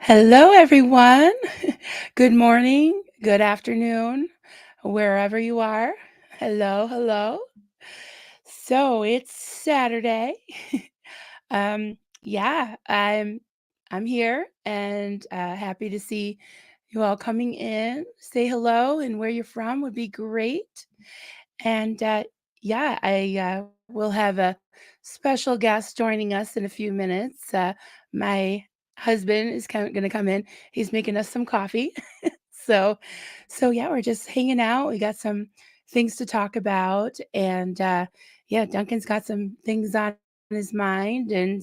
Hello, everyone. Good morning, good afternoon, wherever you are. Hello, hello. So it's Saturday. Yeah, I'm here and happy to see you all coming in. Say hello and where you're from would be great. And yeah, I will have a special guest joining us in a few minutes. My husband is going to come in. He's making us some coffee. So, so yeah, we're just hanging out. We got some things to talk about, and yeah, Duncan's got some things on his mind, and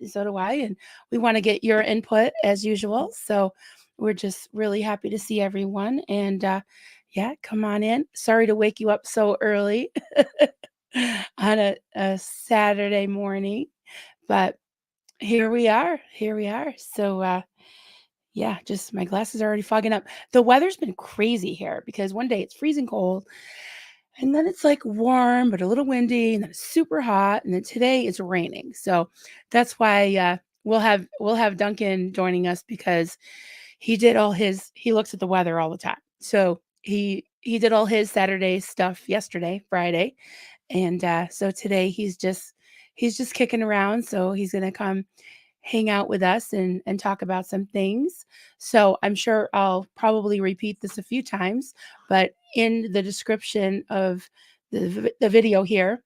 so do I. And we want to get your input as usual. So, we're just really happy to see everyone, and yeah, come on in. Sorry to wake you up so early on a Saturday morning, but here we are. Here we are. So, yeah, just my glasses are already fogging up. The weather's been crazy here because one day it's freezing cold and then it's like warm but a little windy and then it's super hot and then today it's raining. So that's why we'll have Duncan joining us because he looks at the weather all the time. So he did all his Saturday stuff yesterday, Friday, and so today he's just kicking around. So he's gonna come hang out with us and talk about some things. So I'm sure I'll probably repeat this a few times, but in the description of the video here,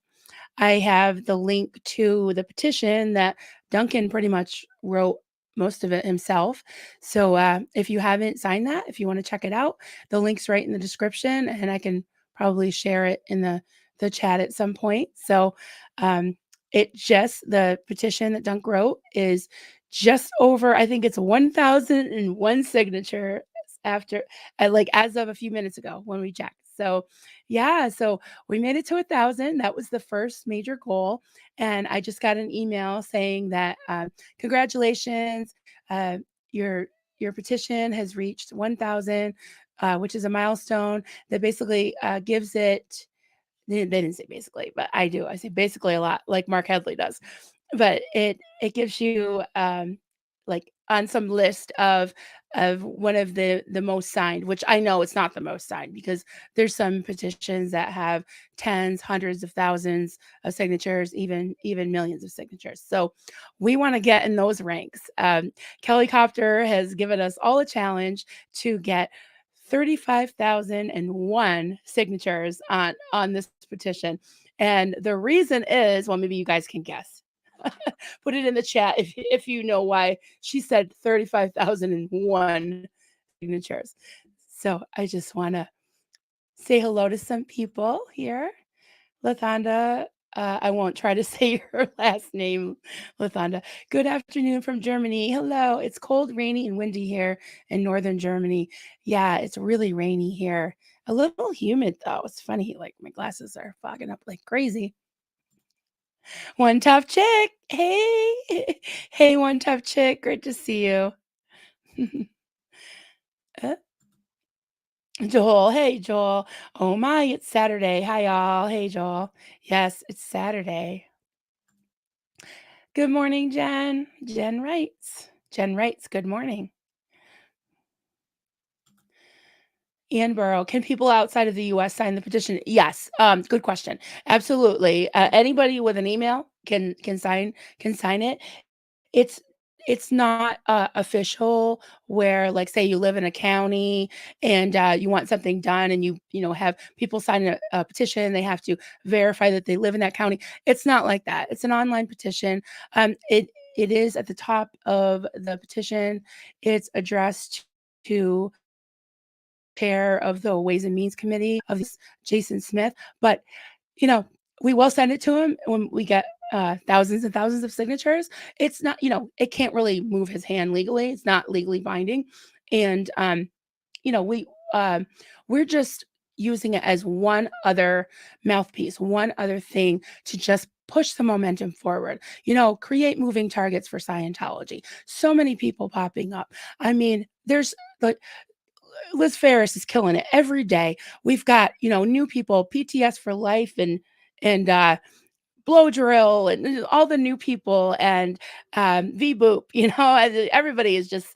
I have the link to the petition that Duncan pretty much wrote most of it himself. So if you haven't signed that, if you want to check it out, the link's right in the description, and I can probably share it in the chat at some point. So um, the petition that Dunk wrote is just over, I think it's 1,001 signature after, like as of a few minutes ago when we checked. So yeah, so we made it to 1,000. That was the first major goal. And I just got an email saying that congratulations, uh, your your petition has reached 1,000, which is a milestone that basically gives it. They didn't say basically, but I do. I say basically a lot, like Mark Headley does. But it gives you like on some list of one of the most signed, which I know it's not the most signed because there's some petitions that have tens, hundreds of thousands of signatures, even millions of signatures. So we want to get in those ranks. Kelly Copter has given us all a challenge to get 35,001 signatures on this petition. And the reason is, well, maybe you guys can guess. Put it in the chat if you know why she said 35,001 signatures. So I just want to say hello to some people here. Lathanda, I won't try to say her last name, Lathanda. Good afternoon from Germany. Hello. It's cold, rainy, and windy here in northern Germany. Yeah, it's really rainy here. A little humid though. It's funny, like my glasses are fogging up like crazy. One tough chick. Hey. Hey, one tough chick. Great to see you. Uh, Joel. Hey, Joel. Oh my, it's Saturday. Hi, y'all. Hey, Joel. Yes, it's Saturday. Good morning, Jen. Jen writes. Jen writes, good morning. Ian Burrow, can people outside of the US sign the petition? Yes. Good question. Absolutely. Anybody with an email can sign it. It's it's not official where, like, say you live in a county and you want something done and you have people sign a petition. They have to verify that they live in that county. It's not like that. It's an online petition. It is at the top of the petition. It's addressed to chair of the Ways and Means Committee of this, Jason Smith. But you know, we will send it to him when we get thousands and thousands of signatures. It's not, it can't really move his hand legally. It's not legally binding, and you know, we we're just using it as one other mouthpiece, one other thing to just push the momentum forward. Create moving targets for Scientology. So many people popping up. I mean, there's like Liz Ferris is killing it every day. We've got, new people, PTS for life and Blow Drill and all the new people and V Boop, everybody is just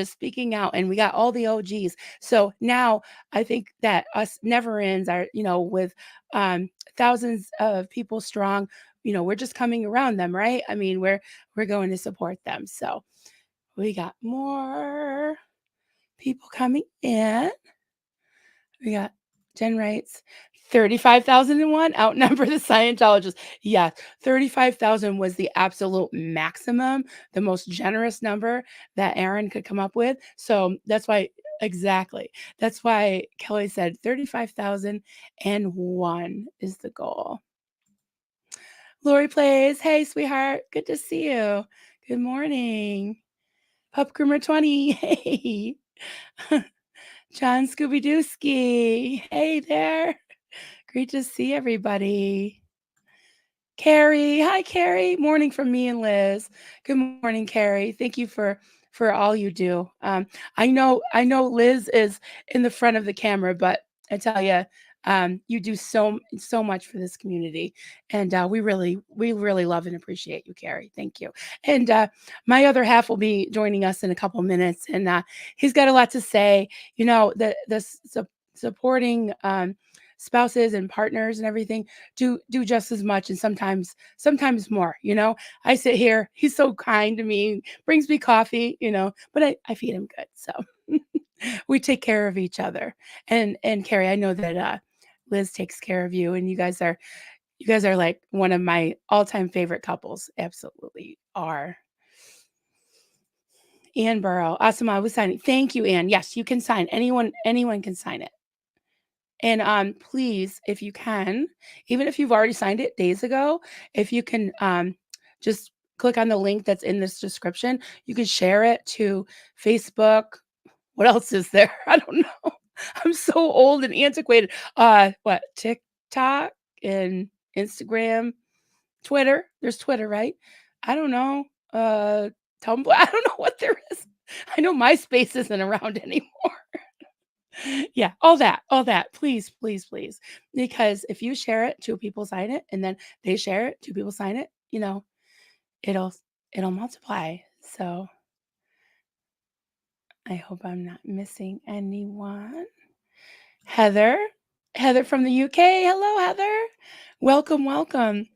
speaking out, and we got all the OGs. So now I think that us never ends are, with thousands of people strong. We're just coming around them, right? I mean, we're going to support them. So we got more people coming in. We got Jen writes 35,001 outnumber the Scientologists. Yeah, 35,000 was the absolute maximum, the most generous number that Aaron could come up with. So that's why, exactly. That's why Kelly said 35,001 is the goal. Lori plays. Hey, sweetheart. Good to see you. Good morning. Pup Groomer 20. Hey. John Scooby Dooski. Hey there. Great to see everybody. Carrie. Hi, Carrie. Morning from me and Liz. Good morning, Carrie. Thank you for all you do. I know Liz is in the front of the camera, but I tell you, you do so much for this community, and we really love and appreciate you, Carrie. Thank you. And my other half will be joining us in a couple minutes, and he's got a lot to say. Supporting spouses and partners and everything do just as much, and sometimes more. I sit here, he's so kind to me, brings me coffee, but I feed him good, so we take care of each other. And Carrie, I know that Liz takes care of you, and you guys are like one of my all-time favorite couples. Absolutely are. Ann Burrow, awesome. I was signing. Thank you, Ann. Yes, you can sign. Anyone can sign it. And please, if you can, even if you've already signed it days ago, if you can just click on the link that's in this description, you can share it to Facebook. What else is there? I don't know. I'm so old and antiquated. What, TikTok and Instagram, Twitter? There's Twitter, right? I don't know. Tumblr. I don't know what there is. I know MySpace isn't around anymore. Yeah, all that. Please, please, please. Because if you share it, two people sign it, and then they share it, two people sign it, it'll it'll multiply. So I hope I'm not missing anyone. Heather. Heather from the UK. Hello, Heather. Welcome, welcome.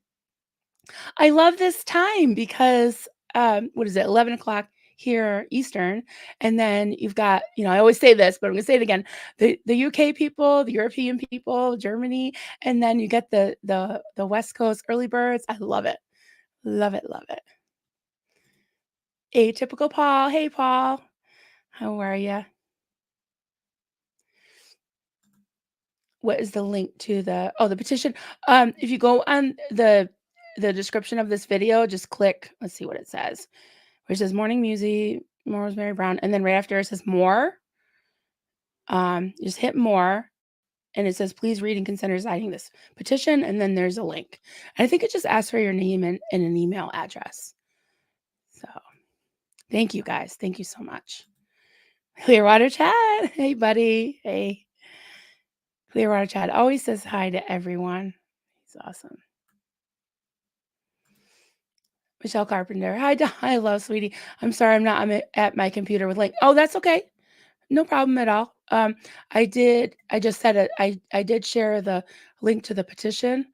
I love this time because what is it, 11 o'clock here Eastern, and then you've got, I always say this, but I'm gonna say it again, the UK people, the European people, Germany, and then you get the West Coast early birds. I love it. Love it, love it. Atypical Paul. Hey, Paul. How are you? What is the link to the petition? If you go on the description of this video, just click, let's see what it says. Where it says morning music, Rosemary Brown, and then right after it says more. Just hit more, and it says please read and consider signing this petition, and then there's a link. And I think it just asks for your name and an email address. So thank you guys. Thank you so much. Clearwater Chat. Hey, buddy. Hey. Clearwater Chat always says hi to everyone. He's awesome. Michelle Carpenter. Hi, I love sweetie. I'm sorry I'm at my computer with link. Oh, that's okay. No problem at all. I just said it. I did share the link to the petition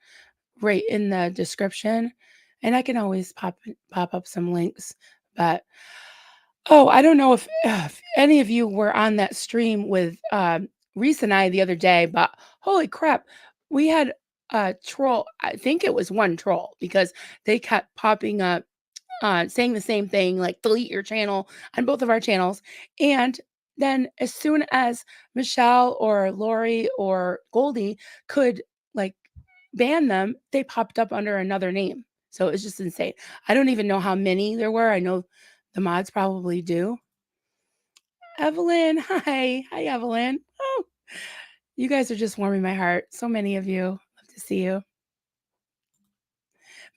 right in the description, and I can always pop up some links. But I don't know if any of you were on that stream with Reese and I the other day, but holy crap, we had a troll. I think it was one troll because they kept popping up saying the same thing, like delete your channel on both of our channels. And then as soon as Michelle or Lori or Goldie could like ban them, they popped up under another name. So it was just insane. I don't even know how many there were. I know the mods probably do. Evelyn, hi. Hi, Evelyn. Oh, you guys are just warming my heart. So many of you. Love to see you.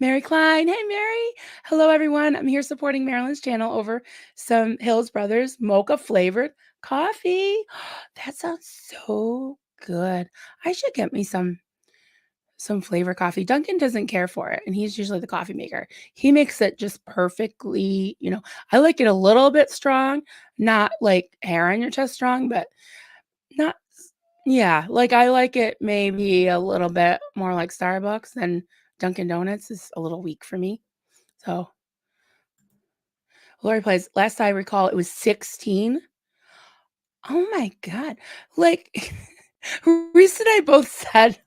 Mary Klein. Hey, Mary. Hello, everyone. I'm here supporting Marilyn's channel over some Hills Brothers mocha flavored coffee. That sounds so good. I should get me some some flavor coffee. Duncan doesn't care for it, and he's usually the coffee maker. He makes it just perfectly, I like it a little bit strong, not like hair on your chest strong, but not yeah, like, I like it maybe a little bit more like Starbucks than Dunkin' Donuts is a little weak for me. So, Lori plays last I recall, it was 16. Oh my god. Like, Reese and I both said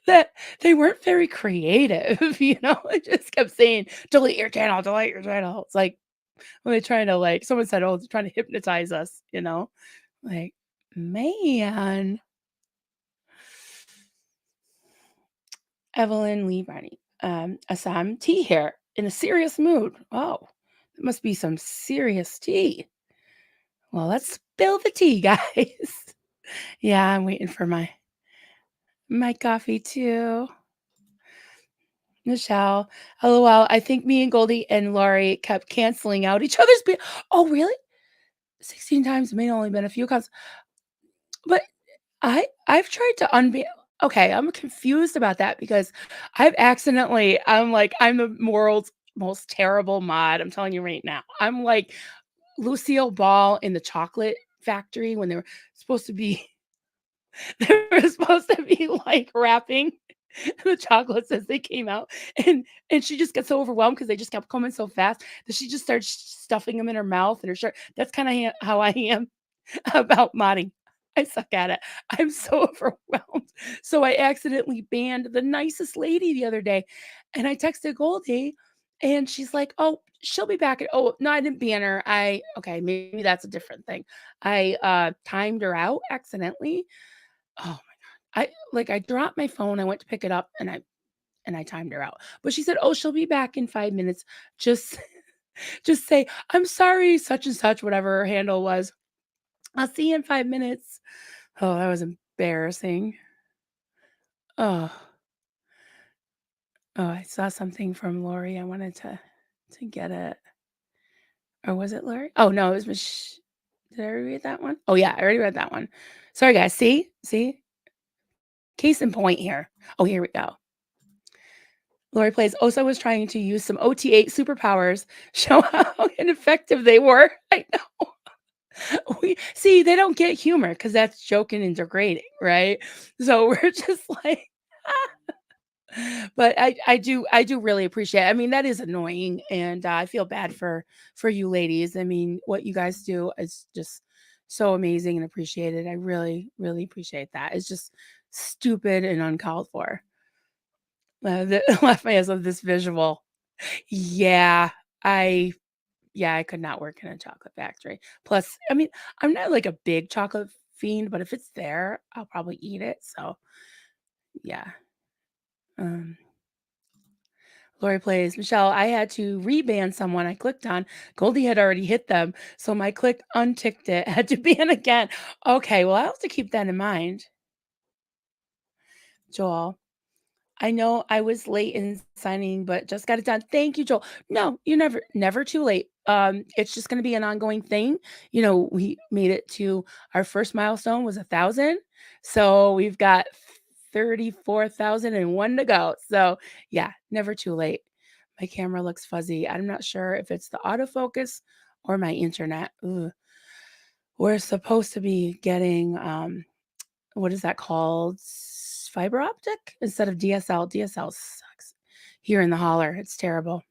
that they weren't very creative, I just kept saying, "Delete your channel, delete your channel." It's like, when they're trying to, like someone said, "Oh, they're trying to hypnotize us," you know? Like, man. Evelyn Lee Barney, Assam tea here in a serious mood. Oh, it must be some serious tea. Well, let's spill the tea, guys. Yeah, I'm waiting for my coffee too. Michelle, LOL. I think me and Goldie and Laurie kept canceling out each other's. Oh, really? 16 times may only been a few cups, but I've tried to unban. Okay, I'm confused about that because I'm like, I'm the world's most terrible mod. I'm telling you right now. I'm like Lucille Ball in the Chocolate Factory when they were supposed to be they were supposed to be like wrapping the chocolates as they came out, and she just gets so overwhelmed because they just kept coming so fast that she just starts stuffing them in her mouth and her shirt. That's kind of how I am about modding. I suck at it. I'm so overwhelmed. So I accidentally banned the nicest lady the other day, and I texted Goldie, and she's like, "Oh, she'll be back." Oh no, I didn't ban her. Okay, maybe that's a different thing. I timed her out accidentally. Oh my god! I dropped my phone. I went to pick it up, and I timed her out. But she said, "Oh, she'll be back in 5 minutes. Just just say I'm sorry, such and such, whatever her handle was. I'll see you in 5 minutes." Oh, that was embarrassing. Oh, oh, I saw something from Lori. I wanted to get it. Or was it Lori? Oh no, it was did I already read that one? Oh yeah, I already read that one. Sorry guys. See? Case in point here. Oh, here we go. Lori plays Osa was trying to use some OT8 superpowers, show how ineffective they were. I know. We see they don't get humor because that's joking and degrading, right? So we're just like but I do really appreciate it. I mean, that is annoying, and I feel bad for you ladies. I mean, what you guys do is just so amazing and appreciated. I really, really appreciate that. It's just stupid and uncalled for. Laugh my ass off this visual. Yeah, I I could not work in a chocolate factory. Plus, I mean, I'm not like a big chocolate fiend, but if it's there, I'll probably eat it. So yeah. Um, Lori plays, Michelle, I had to reban someone I clicked on. Goldie had already hit them, so my click unticked it. Had to ban again. Okay, well, I'll have to keep that in mind. Joel, I know I was late in signing, but just got it done. Thank you, Joel. No, you're never too late. It's just going to be an ongoing thing. We made it to our first milestone was 1,000. So we've got 34,001 to go. So yeah, never too late. My camera looks fuzzy. I'm not sure if it's the autofocus or my internet. Ugh. We're supposed to be getting what is that called? Fiber optic instead of DSL. DSL sucks. Here in the holler, it's terrible.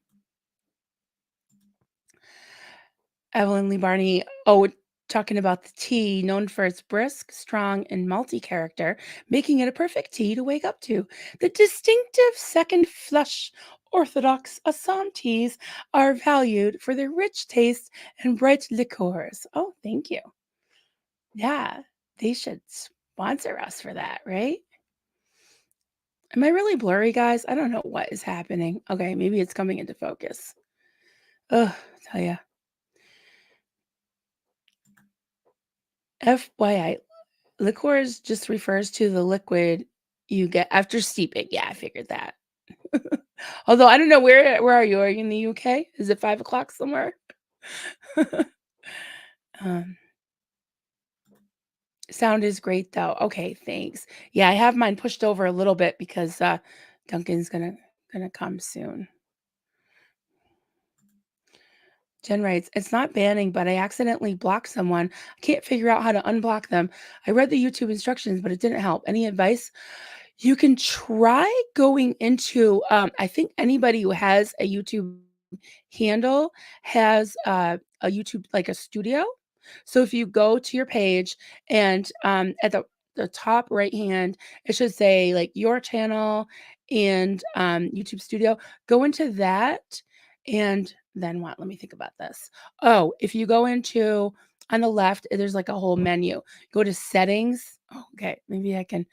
Evelyn Lee Barney, oh, talking about the tea, known for its brisk, strong, and malty character, making it a perfect tea to wake up to. The distinctive second flush orthodox Assam teas are valued for their rich taste and bright liqueurs. Oh, thank you. Yeah, they should sponsor us for that, right? Am I really blurry, guys? I don't know what is happening. Okay, maybe it's coming into focus. Ugh, tell ya. FYI, liqueurs just refers to the liquid you get after steeping. Yeah, I figured that. Although I don't know where are you? Are you in the UK? Is it 5 o'clock somewhere? um, Sound is great though. Okay, thanks. Yeah, I have mine pushed over a little bit because Duncan's gonna come soon. Jen writes, it's not banning, but I accidentally blocked someone. I can't figure out how to unblock them. I read the YouTube instructions, but it didn't help. Any advice? You can try going into, I think anybody who has a YouTube handle has a YouTube, like a studio. So if you go to your page and at the top right hand, it should say like your channel and YouTube studio. Go into that and then what? Let me think about this. Oh, if you go into on the left, there's like a whole menu. Go to settings. Oh, okay, maybe I can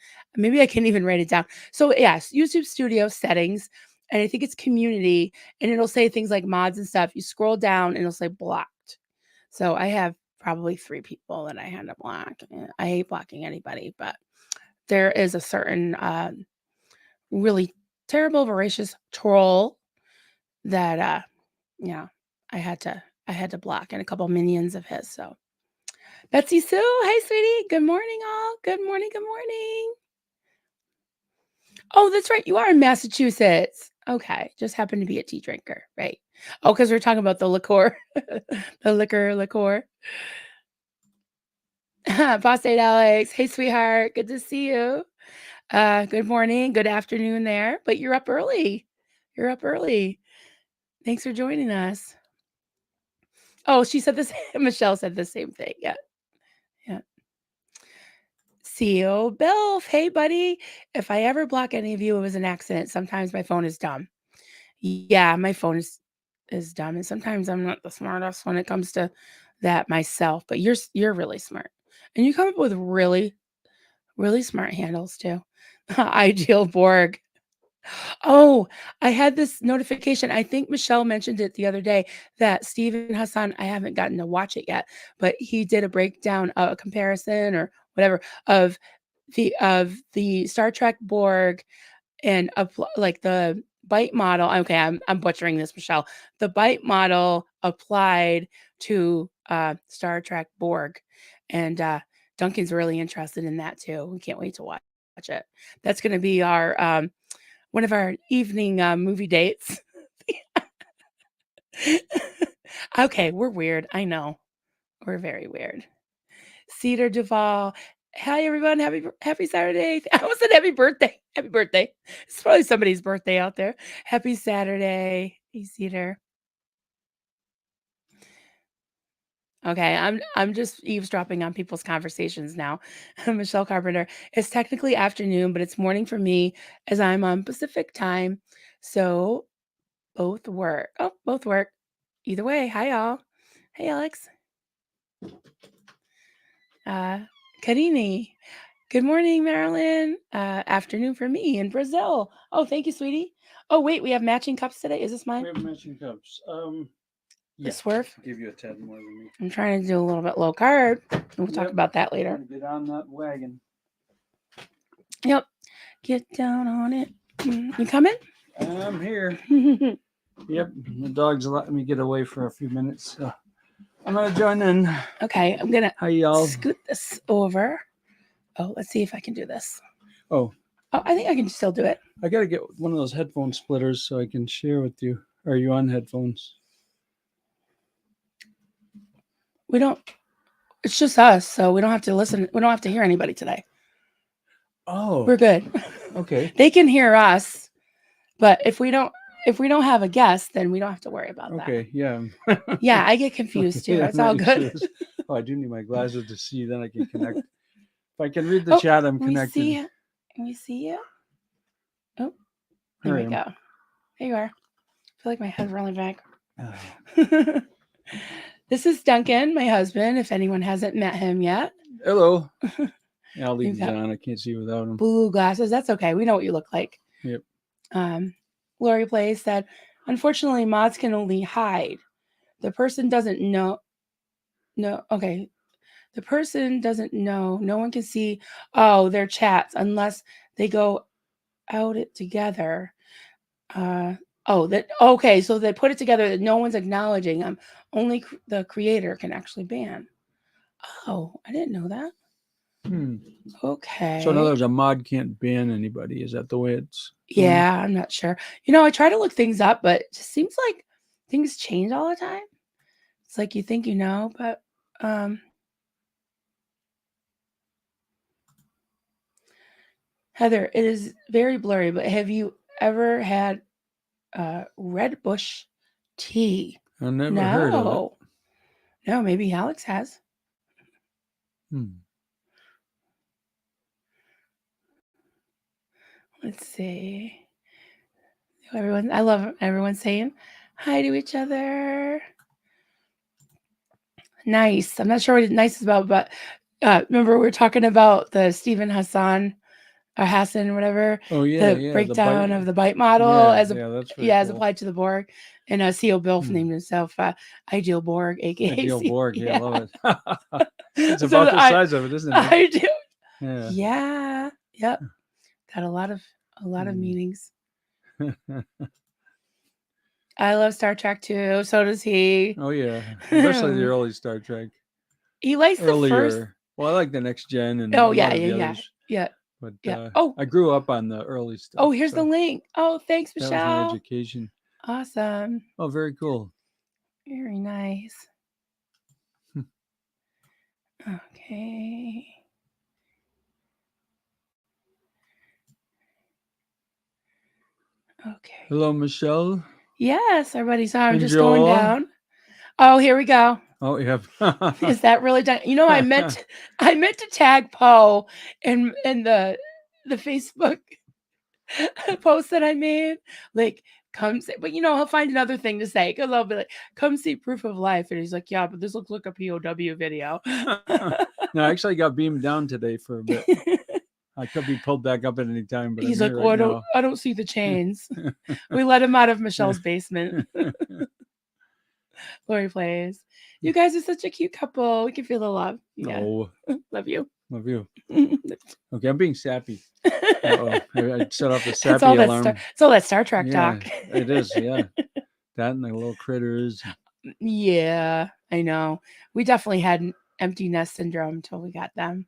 even write it down. So yes, YouTube Studio settings, and I think it's community, and it'll say things like mods and stuff. You scroll down and it'll say blocked. So I have probably 3 people that I had to block. I hate blocking anybody, but there is a certain really terrible, voracious troll that yeah, I had to block, and a couple minions of his. So Betsy Sue, hey sweetie, good morning, all. Good morning, good morning. Oh, that's right. You are in Massachusetts. Okay. Just happen to be a tea drinker, right? Oh, because we're talking about the liqueur, the liqueur. Boss Date Alex. Hey, sweetheart. Good to see you. Good morning, good afternoon there. But you're up early. You're up early. Thanks for joining us. Oh, she said this. Michelle said the same thing. Yeah. Yeah. CEO Bill. Hey, buddy. If I ever block any of you, it was an accident. Sometimes my phone is dumb. Yeah, my phone is dumb, and sometimes I'm not the smartest when it comes to that myself, but you're really smart. And you come up with really, really smart handles too. Ideal Borg. Oh, I had this notification. I think Michelle mentioned it the other day that Steven Hassan, I haven't gotten to watch it yet, but he did a breakdown, a comparison or whatever of the Star Trek Borg and like the bite model. Okay, I'm butchering this, Michelle. The bite model applied to Star Trek Borg, and Duncan's really interested in that too. We can't wait to watch it. That's going to be our one of our evening movie dates. Okay, we're weird. I know, we're very weird. Cedar Duvall. Hi everyone, happy Saturday. I almost said happy birthday. Happy birthday. It's probably somebody's birthday out there. Happy Saturday. Hey Cedar. Okay, I'm just eavesdropping on people's conversations now. Michelle Carpenter. It's technically afternoon, but it's morning for me as I'm on Pacific time. So both work. Oh, both work. Either way. Hi y'all. Hey Alex. Karini. Good morning, Marilyn. Afternoon for me in Brazil. Oh, thank you, sweetie. Oh, wait, we have matching cups today. Is this mine? We have matching cups. The Yeah, Swerve. give you a tad more than me. I'm trying to do a little bit low carb. We'll talk about that later. Get on that wagon. Yep. Get down on it. You coming? I'm here. Yep. The dog's letting me get away for a few minutes. So I'm gonna join in. Okay, I'm gonna Hi y'all. scoot this over. Oh, let's see if I can do this. Oh, I think I can still do it. I gotta get one of those headphone splitters so I can share with you. Are you on headphones? We don't. It's just us, so we don't have to listen. We don't have to hear anybody today. Oh, We're good. okay. They can hear us, but if we don't have a guest, then we don't have to worry about that. Okay, yeah. Yeah, I get confused too. Yeah, It's all good. Oh, I do need my glasses to see, then I can connect. If I can read the chat, I'm connected. Can we see you? Oh, there we go. There you are. I feel like my head's really back. This is Duncan, my husband, if anyone hasn't met him yet. Hello. Yeah, I'll leave these on. I can't see without them. Blue glasses. That's okay. We know what you look like. Yep. Lori Play said, unfortunately, mods can only hide. The person doesn't know. No, okay. The person doesn't know. No one can see, their chats unless they go out it together. Okay. So they put it together that no one's acknowledging them. Only the creator can actually ban. Oh, I didn't know that. So in other Okay. words, a mod can't ban anybody. Is that the way it's going? Yeah, I'm not sure. I try to look things up, but it just seems like things change all the time. It's like you think but um Heather, it is very blurry, but have you ever had red bush tea? I never heard of it. No. No, maybe Alex has. Hmm. Let's see. I love everyone saying hi to each other. Nice. I'm not sure what nice is about, but remember we were talking about the Stephen Hassan or Hassan, whatever, Oh yeah, the yeah. The bite. breakdown of the bite model Yeah, yeah. That's very as cool. applied to the Borg. And CO Bilf Hmm. named himself Ideal Borg, aka Ideal Borg. Yeah, I yeah. love it. It's So about the size of it, isn't it? I do. Yeah. Yeah. Yep. Got a lot of Hmm. meanings. I love Star Trek too. So does he. Oh yeah, especially the early Star Trek. He likes the first. Earlier. Well, I like the Next Gen and a Oh lot yeah, of yeah, the yeah, others, yeah, but yeah. Oh, I grew up on the early stuff, oh, here's the so link. Oh, thanks, that was my Michelle. education. Awesome. Oh, very cool. Very nice. Okay. Okay. Hello, Michelle. Yes, everybody saw. I'm And just going Joel. down. Oh, here we go. Oh, yeah. Is that really done? I meant to tag Poe in the Facebook post that I made. Like, come say, but he'll find another thing to say because I'll be like, come see proof of life. And he's like, yeah, but this looks like a POW video. No, I actually got beamed down today for a bit. I could be pulled back up at any time, but I'm He's like, here oh, right now. I don't see the chains. We let him out of Michelle's basement. Lori plays. You guys are such a cute couple. We can feel the love. Yeah. Oh, Love you. love you. Okay, I'm being sappy. Uh-oh. I set off the It's sappy all alarm. it's all that Star Trek Yeah, talk. it is. Yeah. That and the little critters. Yeah, I know. We definitely had an empty nest syndrome until we got them.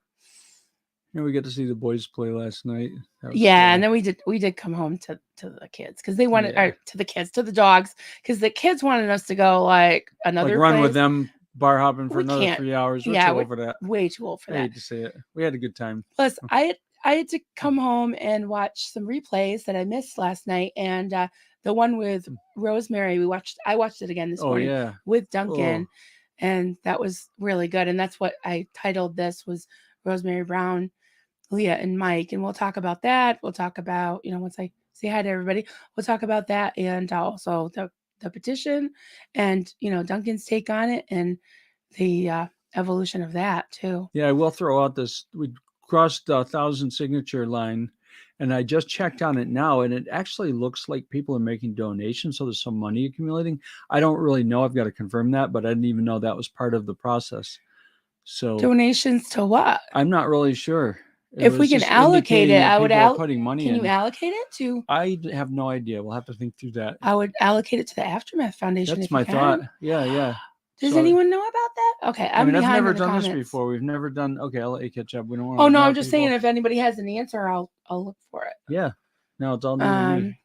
Yeah, we got to see the boys play last night. That was Yeah, cool. and then we did come home to the kids because they wanted Yeah. or to the kids, to the dogs, because the kids wanted us to go like another Like run place. with them, bar hopping for We another can't. 3 hours. We're Yeah, too we're old for that. way too old for I that. hate to say it. We had a good time. Plus, I had to come home and watch some replays that I missed last night, and the one with Rosemary I watched it again this Oh morning yeah. with Duncan, Oh. and that was really good. And that's what I titled this was Rosemary Brown, Leah, and Mike. And we'll talk about that. We'll talk about once I say hi to everybody, we'll talk about that and also the petition, and Duncan's take on it and the evolution of that too. Yeah, I will throw out this. We crossed the 1,000 signature line, and I just checked on it now, and it actually looks like people are making donations, so there's some money accumulating. I don't really know. I've got to confirm that, but I didn't even know that was part of the process. So Donations to what? I'm not really sure. It If we was can just allocate indicating it, that I would people are putting money can you in. allocate it to? I have no idea. We'll have to think through that. I would allocate it to the Aftermath Foundation That's if you my thought. can. Yeah, yeah. Does So anyone know about that? Okay, I I'm mean, I've behind never in the done this comments. before. We've never done. Okay, I'll let you catch up. We don't want Oh to no, I'm interrupt just people. saying if anybody has an answer, I'll look for it. Yeah. No, it's all new to me.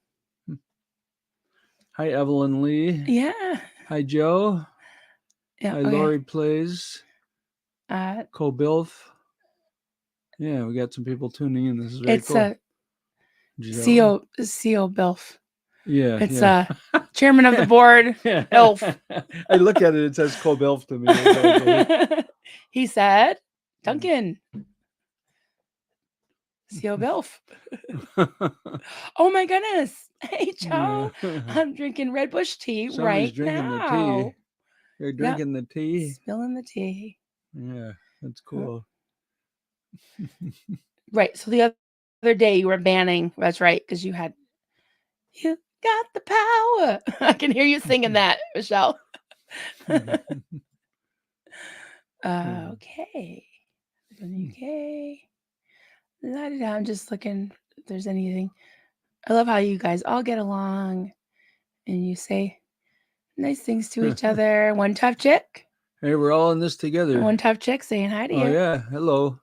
Hi, Evelyn Lee. Yeah. Hi, Joe. Yeah. Hi, Okay. Lori Plays. Cole Bilf. Yeah, we got some people tuning in. This is very cool. It's CO Bilf. Yeah, It's yeah. chairman of the board, Elf. I look at it, it says Cole Bilf to me. Okay. He said, Duncan. CO Bilf. Oh my goodness. Hey, Joe. I'm drinking Red Bush tea. Somebody's drinking now. the tea. You're drinking the tea. Spilling the tea. Yeah, that's cool. Right. So the other day you were banning. That's right. Because you got the power. I can hear you singing that, Michelle. Okay. Okay. I'm just looking if there's anything. I love how you guys all get along and you say nice things to each other. One tough chick. Hey, we're all in this together. One tough chick saying hi to you. Oh, yeah. Hello.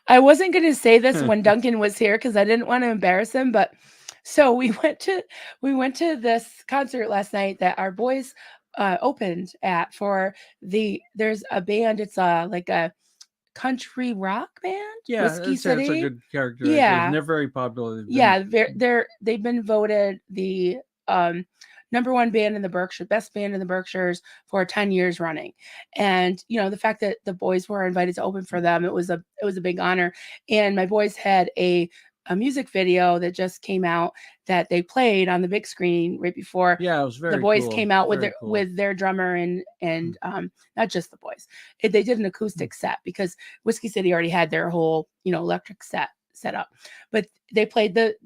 I wasn't going to say this when Duncan was here because I didn't want to embarrass him, but so we went to this concert last night that our boys opened at for there's a band. It's like a country rock band, Yeah, Whiskey that's a City. good characterization. Yeah, They're very popular. They've been yeah, they've been voted the number one band in the Berkshire, best band in the Berkshires for 10 years running. And the fact that the boys were invited to open for them, it was a big honor. And my boys had a music video that just came out that they played on the big screen right before yeah, it was the very boys cool. came out with Very their cool. drummer and not just the boys. They did an acoustic set because Whiskey City already had their whole electric set up, but they played the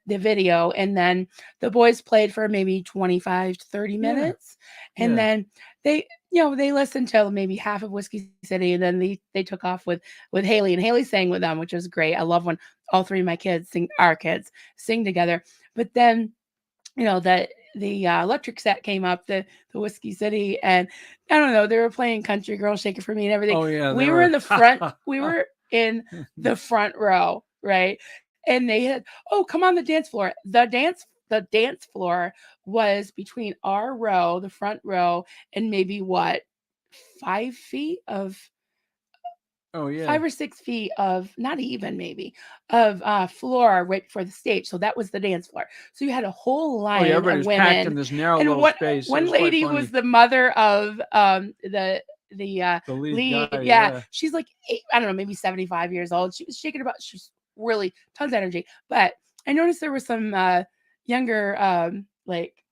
video, and then the boys played for maybe 25 to 30 Yeah, minutes, and yeah. then they listened to maybe half of Whiskey City, and then they took off with Haley, and Haley sang with them, which was great. I love when all three of my kids our kids sing together. But then that the electric set came up, the Whiskey City, and I don't know, they were playing Country Girl, Shake It For Me and everything. Oh yeah, they We were were. in the front, we were in the front row, right? And they had, oh, come on the dance floor. The dance floor was between our row, the front row, and maybe what, 5 feet of Oh yeah. 5 or 6 feet of, not even maybe, of floor right before the stage. So that was the dance floor. So you had a whole Oh yeah. line Everybody of was packed women, in this narrow and little one space. It one was quite lady was funny. the mother of the The lead guy. lead. Yeah, Yeah. she's like I don't know, maybe 75 years old. She was shaking about. She's really tons of energy. But I noticed there was some younger, like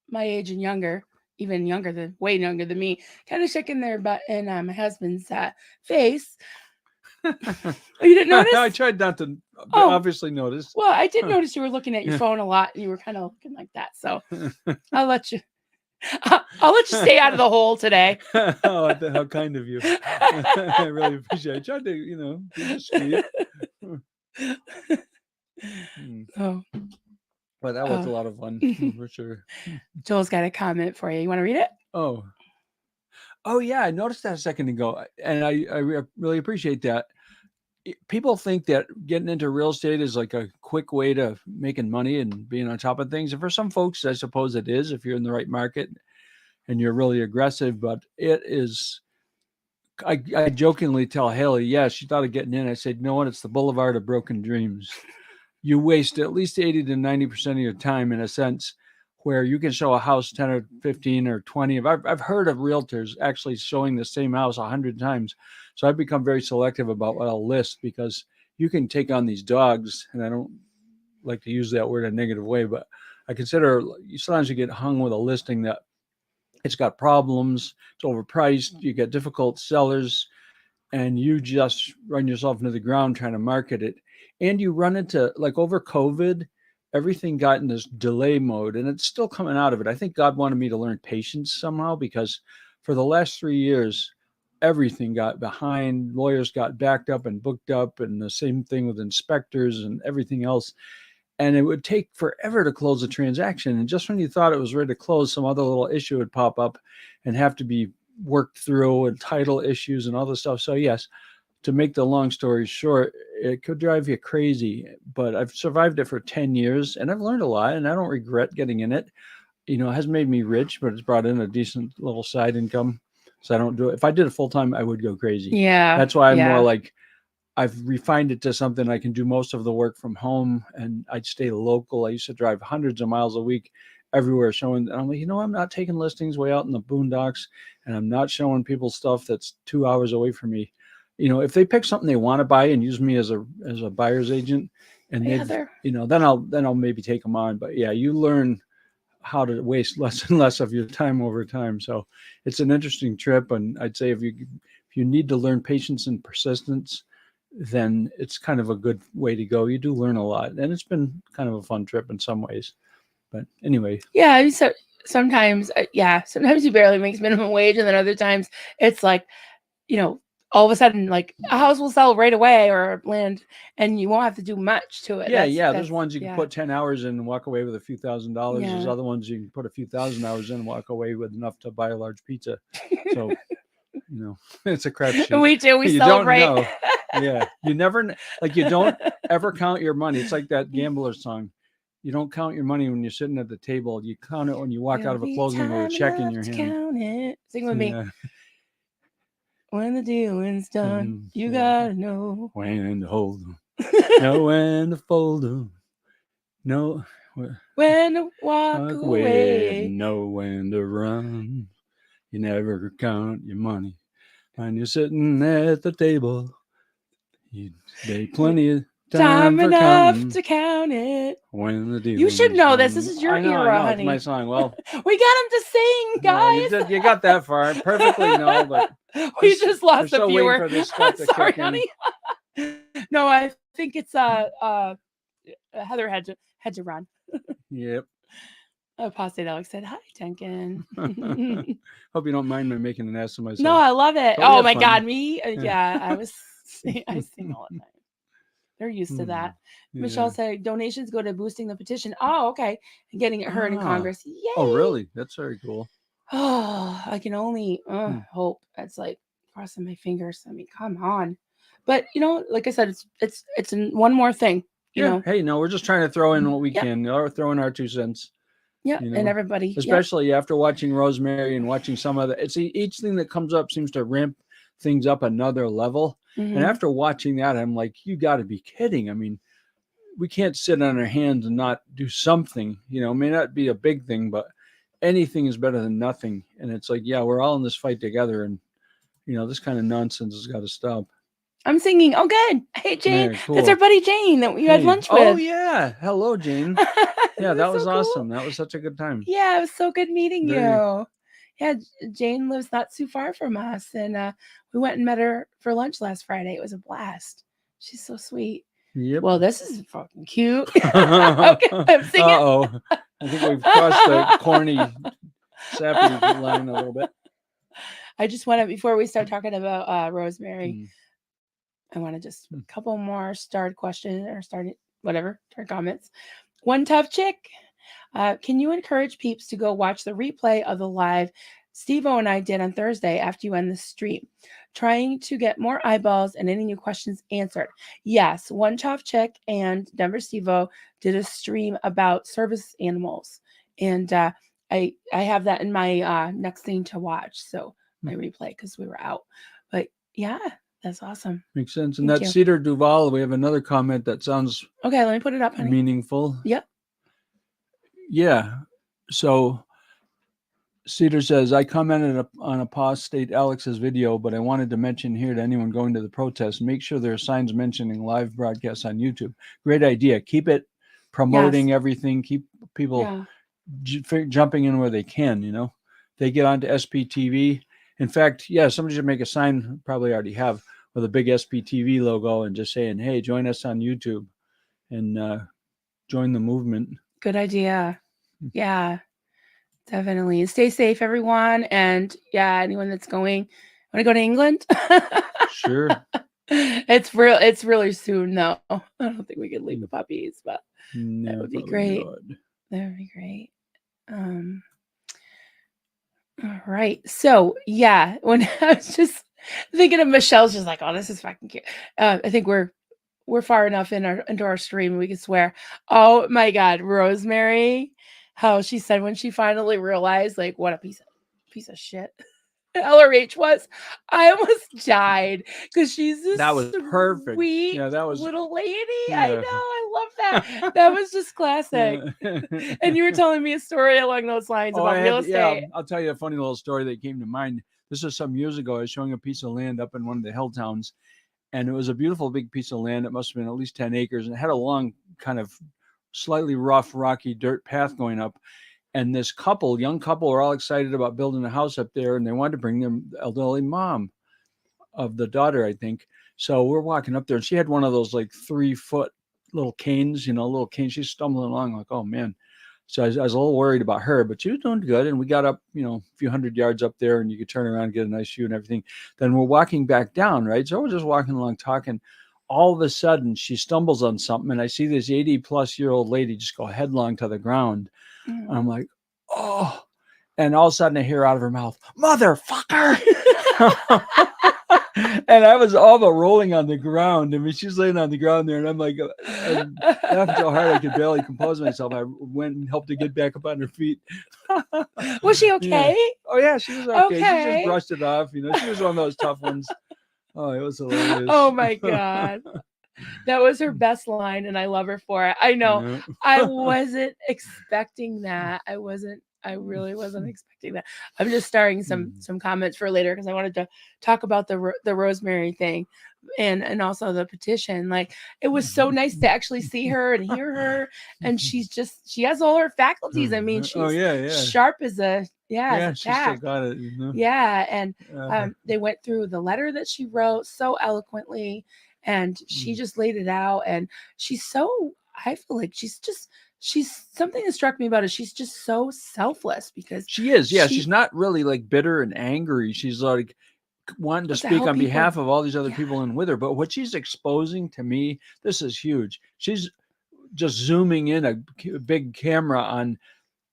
my age and younger, even younger than way younger than me, kind of shaking their butt in my husband's face. Oh, you didn't I notice? tried not to Oh, obviously notice. well, I did Huh. notice you were looking at your Yeah. phone a lot, and you were kind of looking like that. So I'll let you. I'll let you stay out of the hole today. Oh, how kind of you. I really appreciate it. I tried to, be discreet. Hmm. Oh, But that was a oh. lot of fun for sure. Joel's got a comment for you. You want to read it? Oh, oh yeah, I noticed that a second ago, and I really appreciate that. People think that getting into real estate is like a quick way to making money and being on top of things. And for some folks, I suppose it is if you're in the right market and you're really aggressive. But it is. I jokingly tell Haley, yeah, she thought of getting in. I said, no, what? It's the boulevard of broken dreams. You waste at least 80 to 90% of your time in a sense where you can show a house 10 or 15 or 20. I've heard of realtors actually showing the same house 100 times. So I've become very selective about what I'll list because you can take on these dogs, and I don't like to use that word in a negative way, but I consider sometimes you get hung with a listing that it's got problems, it's overpriced, you get difficult sellers, and you just run yourself into the ground trying to market it. And you run into, like, over COVID, everything got in this delay mode, and it's still coming out of it. I think God wanted me to learn patience somehow because for the last 3 years, everything got behind. Lawyers got backed up and booked up, and the same thing with inspectors and everything else. And it would take forever to close a transaction. And just when you thought it was ready to close, some other little issue would pop up and have to be worked through, and title issues and all this stuff. So yes, to make the long story short, it could drive you crazy, but I've survived it for 10 years and I've learned a lot and I don't regret getting in it. It hasn't made me rich, but it's brought in a decent little side income. So I don't do it. If I did it full time, I would go crazy. Yeah, That's why I'm more yeah. like, I've refined it to something I can do most of the work from home, and I'd stay local. I used to drive hundreds of miles a week everywhere showing, and I'm like, I'm not taking listings way out in the boondocks, and I'm not showing people stuff that's 2 hours away from me. If they pick something they want to buy and use me as a buyer's agent, and Hey, they've, Heather. then I'll maybe take them on. But yeah, you learn how to waste less and less of your time over time. So it's an interesting trip, and I'd say if you need to learn patience and persistence, then it's kind of a good way to go. You do learn a lot, and it's been kind of a fun trip in some ways. But anyway, Yeah, so sometimes, sometimes he barely makes minimum wage, and then other times it's like, you know, all of a sudden, like a house will sell right away or land, and you won't have to do much to it. yeah, That's yeah. There's that's ones you can yeah, put 10 hours in and walk away with a few $1,000s. There's yeah. other ones you can put a few thousand hours in and walk away with enough to buy a large pizza. So it's a crapshoot. We do. We You don't celebrate. know. Yeah, you never like you don't ever count your money. It's like that gambler song. You don't count your money when you're sitting at the table. You count it when you walk out There'll of a be closing with a time check in enough your to hand. count it. Sing with me. Yeah. When the dealing's done, you Yeah. gotta know When to hold 'em, know when to fold 'em, know when to walk walk away, away. know when to run. You never count your money when you're sitting at the table. They plenty of time Time for enough counting to count it. when the You should dealing's know this. This done. is your I era, know, it's my honey. song. Well, We got him to sing, well, you guys. did. You got that far. Perfectly no, but We this, just we're lost a still waiting viewer. for this I'm stuff to sorry, kick in. honey. No, I think it's Heather had to run. Yep. Apostate Alex said, "Hi, Duncan." Hope you don't mind me making an ass of myself. No, I love it. But we Oh have my fun. God, me? Yeah, I sing all the time. They're used to that. Michelle Yeah. said donations go to boosting the petition. Oh, okay. And getting it heard in Congress. Yay. Oh, really? That's very cool. Oh, I can only hope. That's like crossing my fingers. I mean, come on. But like I said, it's one more thing. You know. Hey, no, we're just trying to throw in what we Yep. can, or throw in our 2 cents. Yeah, and everybody. Especially after watching Rosemary and watching some of the, it's each thing that comes up seems to ramp things up another level. Mm-hmm. And after watching that, I'm like, you got to be kidding. I mean, we can't sit on our hands and not do something. It may not be a big thing, but anything is better than nothing. And it's like, yeah, we're all in this fight together, and this kind of nonsense has got to stop. I'm singing. Oh, good. Hey, Jane. Yeah, cool. That's our buddy Jane that we had lunch with. Oh, yeah. Hello, Jane. Yeah, that was so awesome. Cool. That was such a good time. Yeah, it was so good meeting you. Yeah, Jane lives not too far from us, and we went and met her for lunch last Friday. It was a blast. She's so sweet. Yep. Well, this is fucking cute. Okay, I'm singing. Uh-oh. I think we've crossed the corny, sappy line a little bit. I just want to, before we start talking about Rosemary, I want to just a couple more starred questions or started comments. One tough chick. Can you encourage peeps to go watch the replay of the live Steve-O and I did on Thursday after you end the stream, trying to get more eyeballs and any new questions answered? Yes, One Tough Chick and Denver Steve-O did a stream about service animals, and I have that in my next thing to watch. So my replay because we were out, but yeah. That's awesome. Makes sense. And that Cedar Duval, we have another comment that sounds okay. Let me put it up, honey. Meaningful. Yep. Yeah. So Cedar says, I commented on Apostate Alex's video, but I wanted to mention here to anyone going to the protest, make sure there are signs mentioning live broadcasts on YouTube. Great idea. Keep it promoting everything. Keep people jumping in where they can, They get onto SPTV. In fact, somebody should make a sign, probably already have, with a big SPTV logo and just saying, hey, join us on YouTube and join the movement. Good idea. Yeah, definitely. And stay safe, everyone. And anyone that's going, want to go to England? Sure. It's really soon, though. I don't think we could leave the puppies, but that would be great. That would be great. All right. So when I was just thinking of Michelle's just like, oh, this is fucking cute. I think we're far enough into our stream we can swear. Oh my God, Rosemary, how she said when she finally realized like what a piece of shit LRH was, I almost died because she's this that was perfect. Sweet that was little lady. I know, I love that. That was just classic. And you were telling me a story along those lines about real estate. Yeah, I'll tell you a funny little story that came to mind. This was some years ago. I was showing a piece of land up in one of the hill towns, and it was a beautiful big piece of land. It must have been at least 10 acres, and it had a long, kind of slightly rough, rocky dirt path going up. And this young couple, were all excited about building a house up there, and they wanted to bring their elderly mom of the daughter, I think. So we're walking up there, and she had one of those like 3-foot little canes, little cane. She's stumbling along like, oh man. So I was a little worried about her, but she was doing good. And we got up, a few hundred yards up there, and you could turn around and get a nice view and everything. Then we're walking back down, right? So we're just walking along talking. All of a sudden, she stumbles on something, and I see this 80-plus-year-old lady just go headlong to the ground. And I'm like, oh. And all of a sudden, I hear out of her mouth, motherfucker. And I was all but rolling on the ground. I mean, she's laying on the ground there, and I'm like, I'm laughing so hard I could barely compose myself. I went and helped her get back up on her feet. Was she Yeah. okay? Oh yeah, she was okay. She just Okay. brushed it off. You know, she was one of those tough ones. Oh, it was hilarious. Oh my God. That was her best line, and I love her for it. I know. Yeah. I wasn't expecting that. I really wasn't expecting that. I'm just starting some comments for later because I wanted to talk about the Rosemary thing and also the petition. Like, it was so nice to actually see her and hear her, and she has all her faculties. I mean, Oh she's yeah, yeah, sharp as a as yeah. a She still tack. got it. You know. Yeah, and Uh, they went through the letter that she wrote so eloquently, and she just laid it out. And she's so, I feel like she's something that struck me about it. She's just so selfless because she is. Yeah, she's she not really like bitter and angry. She's like wanting to wants to speak help on people. behalf of all these other Yeah, people in with her. But what she's exposing to me, this is huge. She's just zooming in a big camera on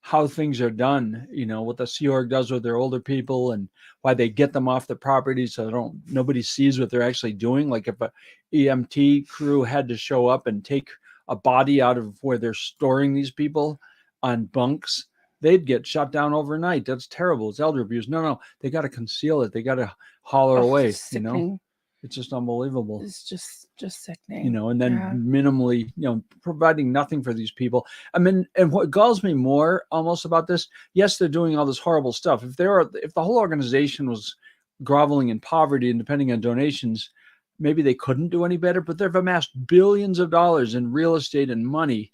how things are done, you know, what the Sea Org does with their older people and why they get them off the property so nobody sees what they're actually doing. Like if a EMT crew had to show up and take a body out of where they're storing these people on bunks, they'd get shut down overnight. That's terrible. It's elder abuse. No, they got to conceal it. They got to haul her oh, away, it's you know? sickening. It's just unbelievable. It's just You sickening. know, and then Yeah, minimally, you know, providing nothing for these people. I mean, and what galls me more almost about this, yes, they're doing all this horrible stuff. If the whole organization was groveling in poverty and depending on donations, maybe they couldn't do any better, but they've amassed billions of dollars in real estate and money,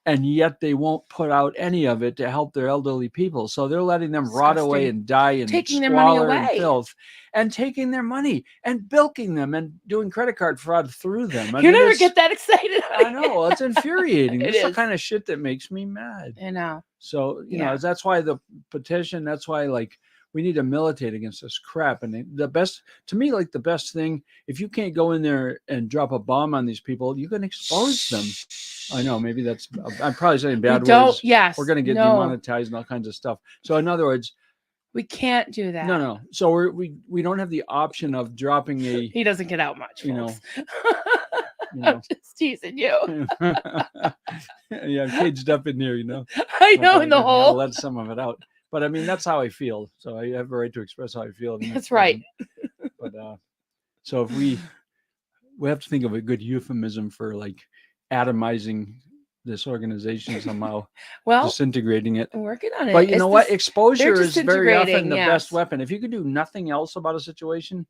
and yet they won't put out any of it to help their elderly people. So they're letting them rot away disgusting. and die in Taking their money squalor and away. filth and taking their money and bilking them and doing credit card fraud through them. I You mean, never it's get that excited. I know it's infuriating. It This is the is. kind of shit that makes me mad. I know. So, you know, Yeah. that's why the petition, that's why like we need to militate against this crap. And the best to me, like the best thing, if you can't go in there and drop a bomb on these people, you can expose them. I know maybe I'm probably saying We bad don't. words. Yes. We're going to get No. demonetized and all kinds of stuff. So in other words, We can't do that. no. So we don't have the option of dropping a, He doesn't get out much, you know, folks. you I'm know, just teasing you. yeah, I'm caged up in here, you know. I know, in the Gotta hole. let some of it out. But I mean, that's how I feel. So I have a right to express how I feel. That's right. But so if we have to think of a good euphemism for like atomizing this organization somehow, Well, disintegrating it. I'm working on it. But you know what? They're Exposure is very often disintegrating, the yes. best weapon. If you can do nothing else about a situation,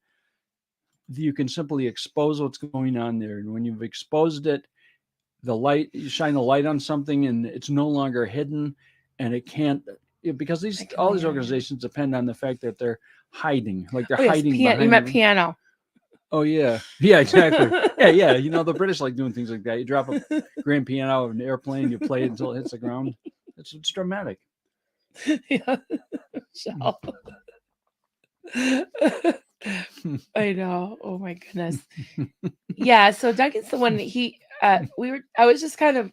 you can simply expose what's going on there. And when you've exposed it, you shine the light on something and it's no longer hidden and it can't, because all these organizations depend on the fact that they're hiding, like they're Oh, yes. hiding You behind meant piano. Oh yeah, exactly. Yeah, you know the British like doing things like that. You drop a grand piano out of an airplane, you play it until it hits the ground. It's dramatic. Yeah. Shell. I know. Oh my goodness. Yeah. So Duncan's the one that I was just kind of,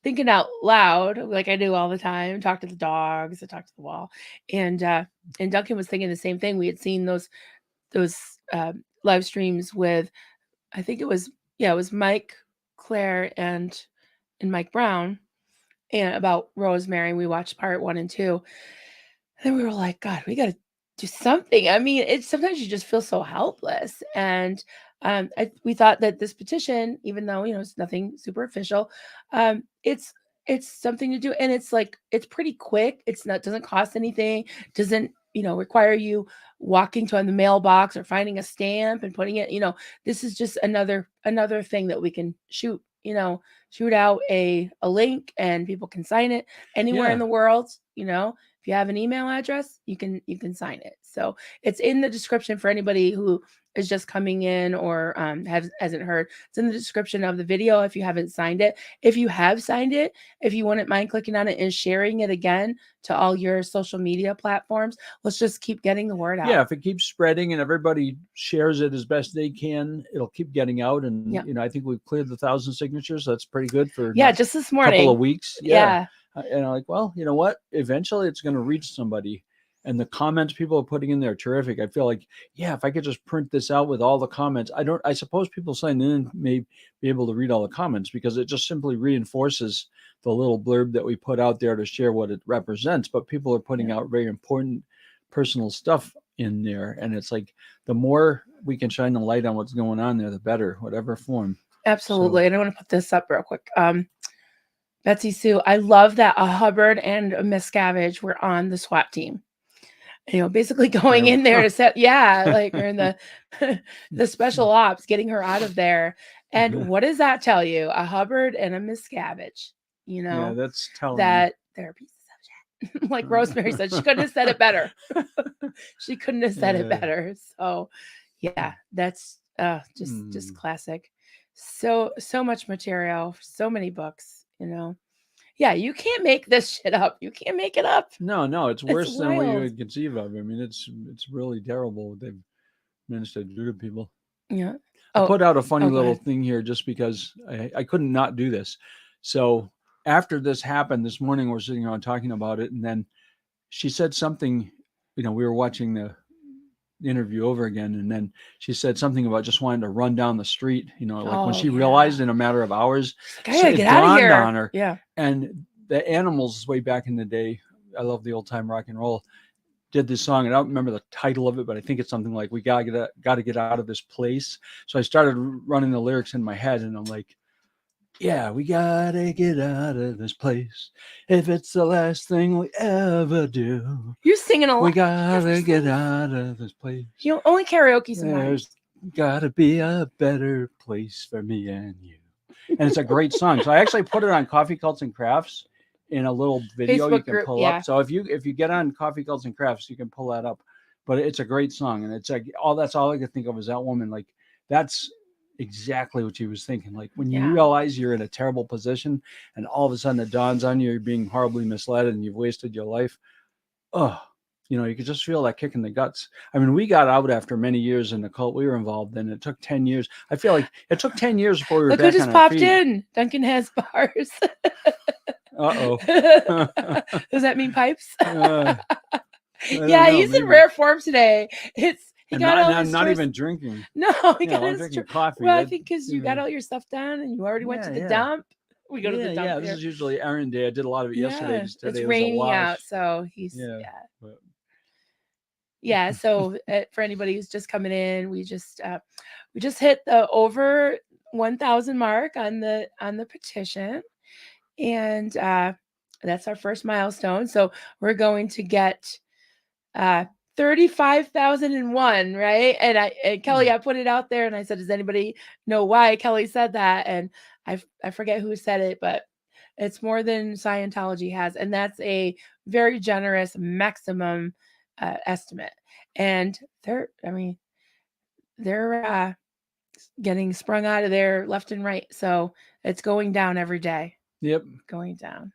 thinking out loud, like I do all the time, talk to the dogs, I talk to the wall. And Duncan was thinking the same thing. We had seen those live streams with, I think it was Mike, Claire, and Mike Brown, and about Rosemary. We watched part 1 and 2. And we were like, God, we got to do something. I mean, it's sometimes you just feel so helpless. And we thought that this petition, even though it's nothing super official, it's something to do, and it's pretty quick. Doesn't cost anything. Doesn't require you walking to the mailbox or finding a stamp and putting it. This is just another thing that we can shoot out a link, and people can sign it anywhere in the world. If you have an email address, you can sign it. So it's in the description for anybody who is just coming in or hasn't heard. It's in the description of the video if you haven't signed it. If you have signed it, if you wouldn't mind clicking on it and sharing it again to all your social media platforms, let's just keep getting the word out. Yeah, if it keeps spreading and everybody shares it as best they can, it'll keep getting out. And I think we've cleared the 1,000 signatures. So that's pretty good for just this morning. Couple of weeks. Yeah. And I'm like, well, you know what? Eventually it's going to reach somebody. and the comments people are putting in there are terrific. I feel like, yeah, if I could just print this out with all the comments, I suppose people signing in may be able to read all the comments because it just simply reinforces the little blurb that we put out there to share what it represents. But people are putting Yeah. out very important personal stuff in there. And it's like the more we can shine the light on what's going on there, the better, whatever form. Absolutely. And I want to put this up real quick. Betsy Sue, I love that a Hubbard and a Miscavige were on the SWAT team. Basically going in there to set, like we're in the special ops, getting her out of there. And what does that tell you? A Hubbard and a Miscavige, Yeah, that's telling that they're pieces of shit. Like Rosemary said, she couldn't have said it better. She couldn't have said it better. So yeah, that's just classic. So much material, so many books, Yeah, you can't make this shit up. You can't make it up. No, it's worse than what you wild. would conceive of. I mean, it's really terrible what they've managed to do to people. Yeah. I put out a funny go little ahead. thing here just because I couldn't not do this. So after this happened this morning, we're sitting around talking about it, and then she said something. We were watching the interview over again, and then she said something about just wanting to run down the street. Like when she realized in a matter of hours, She's like, I gotta it get out of dawned here. on her. Yeah. And the Animals, way back in the day, I love the old time rock and roll, did this song, and I don't remember the title of it, but I think it's something like "We gotta get out of this place." So I started running the lyrics in my head, and I'm like, "Yeah, we gotta get out of this place. If it's the last thing we ever do, You're singing a lot. we gotta get out of this place. You only karaoke sometimes. There's gotta be a better place for me and you." And it's a great song. So I actually put it on Coffee Cults and Crafts in a little video Facebook you can group, pull up. So if you get on Coffee Cults and Crafts, you can pull that up. But it's a great song, and it's like that's all I could think of is that woman. Like that's exactly what she was thinking. Like when you realize you're in a terrible position, and all of a sudden it dawns on you you're being horribly misled and you've wasted your life. Oh, you could just feel that kick in the guts. I mean, we got out after many years in the cult we were involved in. It took 10 years. I feel like it took 10 years before we were Look back who just on our popped feet. in. Duncan has bars. Uh-oh. Does that mean pipes? Yeah, he's in rare form today. He got all his not even drinking. No, he got I'm his drinking coffee. Well, I think because you got all your stuff done and you already went to the dump. We go to the dump. Yeah, this is usually errand day. I did a lot of it yesterday. Just today it's was raining a wash. out, so he's But... So for anybody who's just coming in, we just hit the over 1,000 mark on the petition, and that's our first milestone. So we're going to get 35,001, right? And Kelly, I put it out there and I said, does anybody know why Kelly said that? And I forget who said it, but it's more than Scientology has, and that's a very generous maximum estimate. And they're getting sprung out of there left and right, so it's going down every day. Yep, going down.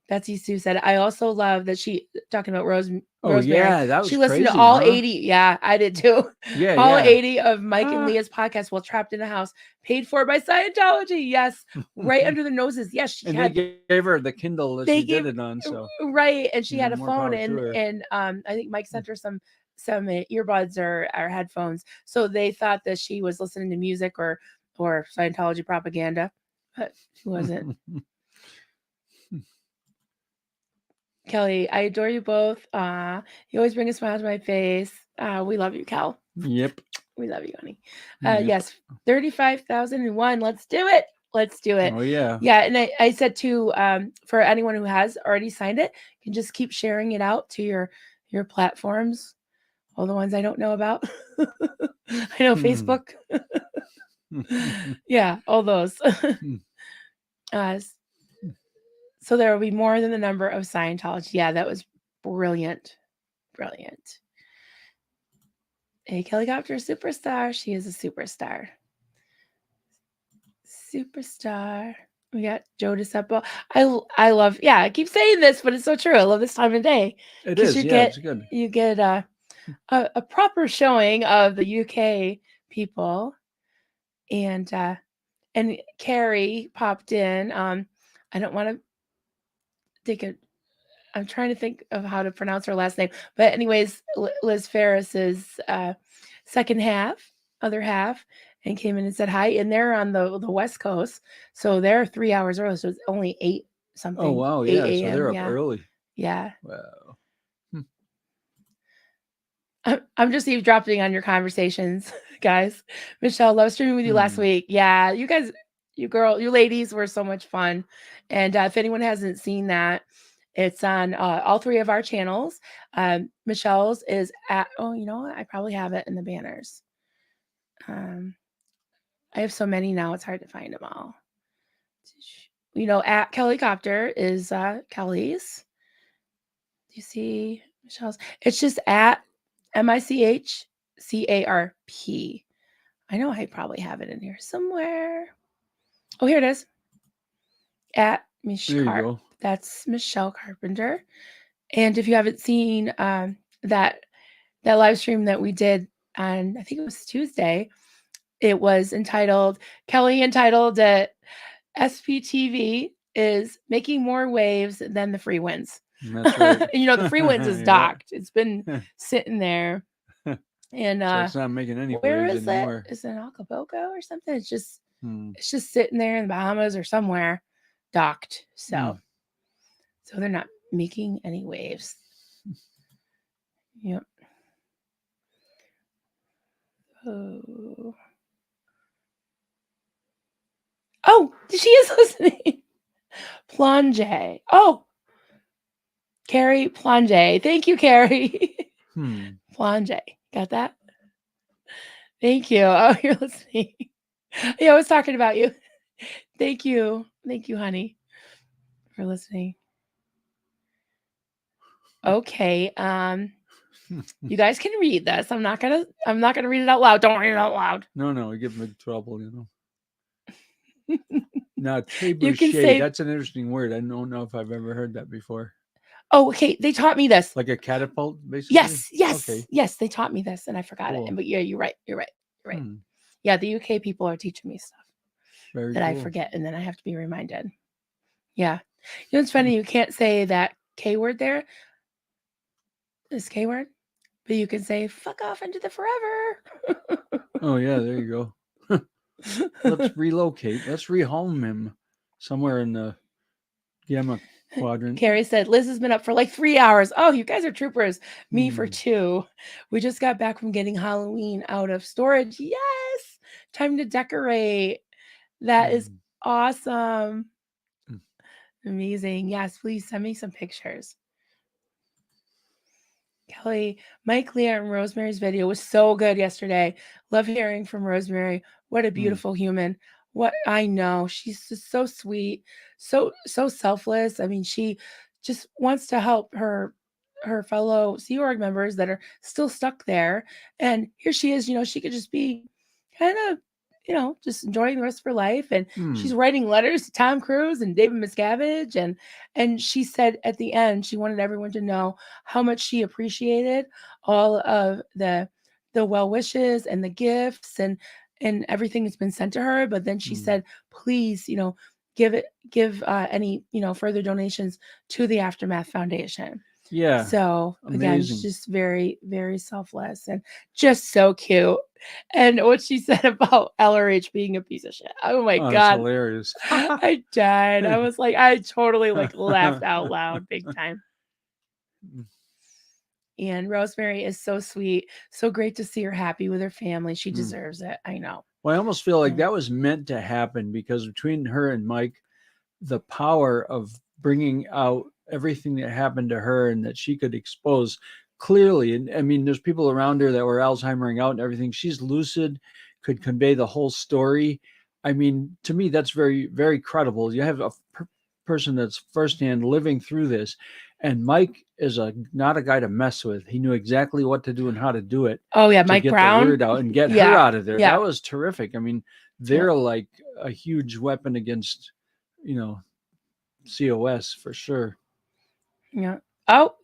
Betsy Sue said, I also love that she talking about Rosemary. Yeah, that was she listened crazy, to all huh? 80. Yeah, I did too. Yeah, all 80 of Mike and Leah's podcast while trapped in a house, paid for by Scientology. Yes, right under their noses. Yes, she they gave her the Kindle that she did it on. So right, and she had a phone, and I think Mike sent her some earbuds or headphones, so they thought that she was listening to music or Scientology propaganda, but she wasn't. Kelly, I adore you both. You always bring a smile to my face. We love you, Kel. Yep. We love you, honey. Yes, 35,001. Let's do it. Let's do it. Oh, yeah. Yeah, and I said too, for anyone who has already signed it, you can just keep sharing it out to your platforms, all the ones I don't know about. I know Facebook. Yeah, all those. So there will be more than the number of Scientology. Yeah, that was brilliant. Brilliant. A Helicopter superstar. She is a superstar. Superstar. We got Joe DeCepo. I love, I keep saying this, but it's so true. I love this time of day. It is, it's good. You get a proper showing of the UK people. And Carrie popped in. I don't want to take I'm trying to think of how to pronounce her last name. But anyways, Liz Ferris's second half, other half, and came in and said hi. And they're on the West Coast, so they're 3 hours early. So it's only 8 Oh something, wow, 8 yeah. So a.m. they're up Yeah, early. yeah. Wow. Hmm. I'm just eavesdropping on your conversations, guys. Michelle, love streaming with you last Hmm. week. Yeah, you guys, you ladies were so much fun. And if anyone hasn't seen that, it's on all 3 of our channels. Michelle's is at, oh, you know what? I probably have it in the banners. Um, I have so many now, it's hard to find them all. At Kellycopter is Kelly's. Do you see Michelle's? It's just at MICHCARP. I know I probably have it in here somewhere. Oh, here it is. At Mish There you Carp. go. That's Michelle Carpenter. And if you haven't seen that live stream that we did on, I think it was Tuesday, it was entitled, Kelly entitled it, SPTV is making more waves than the free winds. That's right. The free winds is Yeah. docked. It's been sitting there. And So it's not making any where waves is it? anymore. Is it in Acapulco or something? It's just Hmm. sitting there in the Bahamas or somewhere, docked. Hmm. So they're not making any waves. Yep. Oh, she is listening. Plonge. Oh, Carrie Plonge. Thank you, Carrie. Plonge. Got that? Thank you. Oh, you're listening. Yeah, I was talking about you. Thank you. Thank you, honey, for listening. Okay. You guys can read this. I'm not gonna read it out loud. Don't read it out loud. No, we get in trouble, Now, You can trebuchet, say, that's an interesting word. I don't know if I've ever heard that before. oh, okay. They taught me this. Like a catapult, basically? Yes. Okay. Yes, they taught me this and I forgot it. Cool. But yeah, you're right. Yeah, the UK people are teaching me stuff Very that I cool. forget and then I have to be reminded. Yeah. It's funny, you can't say that K word there. This K word. But you can say fuck off into the forever. Oh yeah, there you go. Let's relocate. Let's rehome him somewhere in the Gamma quadrant. Carrie said, Liz has been up for like 3 hours. Oh, you guys are troopers. Me for 2. We just got back from getting Halloween out of storage. Yes. Time to decorate. That is awesome. Amazing. Yes, please send me some pictures. Kelly, Mike, Leah, and Rosemary's video was so good yesterday. Love hearing from Rosemary. What a beautiful human. What I know. She's just so sweet, so selfless. I mean, she just wants to help her fellow Sea Org members that are still stuck there. And here she is, she could just be kind of, just enjoying the rest of her life. And she's writing letters to Tom Cruise and David Miscavige. And she said at the end, she wanted everyone to know how much she appreciated all of the well wishes and the gifts and everything that's been sent to her. But then she said, please, give any, further donations to the Aftermath Foundation. Yeah. So amazing. Again, she's just very, very selfless and just so cute. And what she said about LRH being a piece of shit. Oh my God. That's hilarious. I died. I was like, I totally laughed out loud big time. And Rosemary is so sweet. So great to see her happy with her family. She deserves it. I know. Well, I almost feel like that was meant to happen because between her and Mike, the power of bringing out everything that happened to her and that she could expose clearly. And I mean, there's people around her that were Alzheimer's out and everything. She's lucid, could convey the whole story. I mean, to me, that's very, very credible. You have a person that's firsthand living through this. And Mike is not a guy to mess with. He knew exactly what to do and how to do it. Oh yeah, to Mike get Brown. the word out and get her out of there. That was terrific. I mean, they're like a huge weapon against, COS for sure. Yeah. Oh.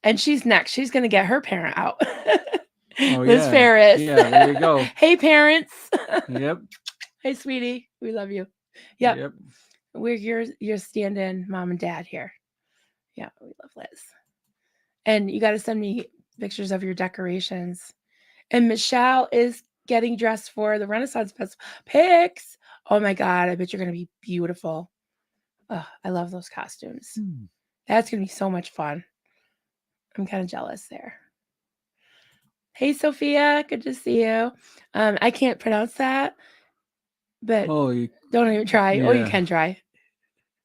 And she's next. She's going to get her parent out. Liz Ferris. Yeah, there you go. Hey, parents. Yep. Hey, sweetie. We love you. Yep. We're your stand-in mom and dad here. Yeah, we love Liz. And you got to send me pictures of your decorations. And Michelle is getting dressed for the Renaissance Festival. Pics. Oh my God, I bet you're going to be beautiful. Oh, I love those costumes. That's going to be so much fun. I'm kind of jealous there. Hey, Sophia. Good to see you. I can't pronounce that, but don't even try. Yeah. Oh, you can try.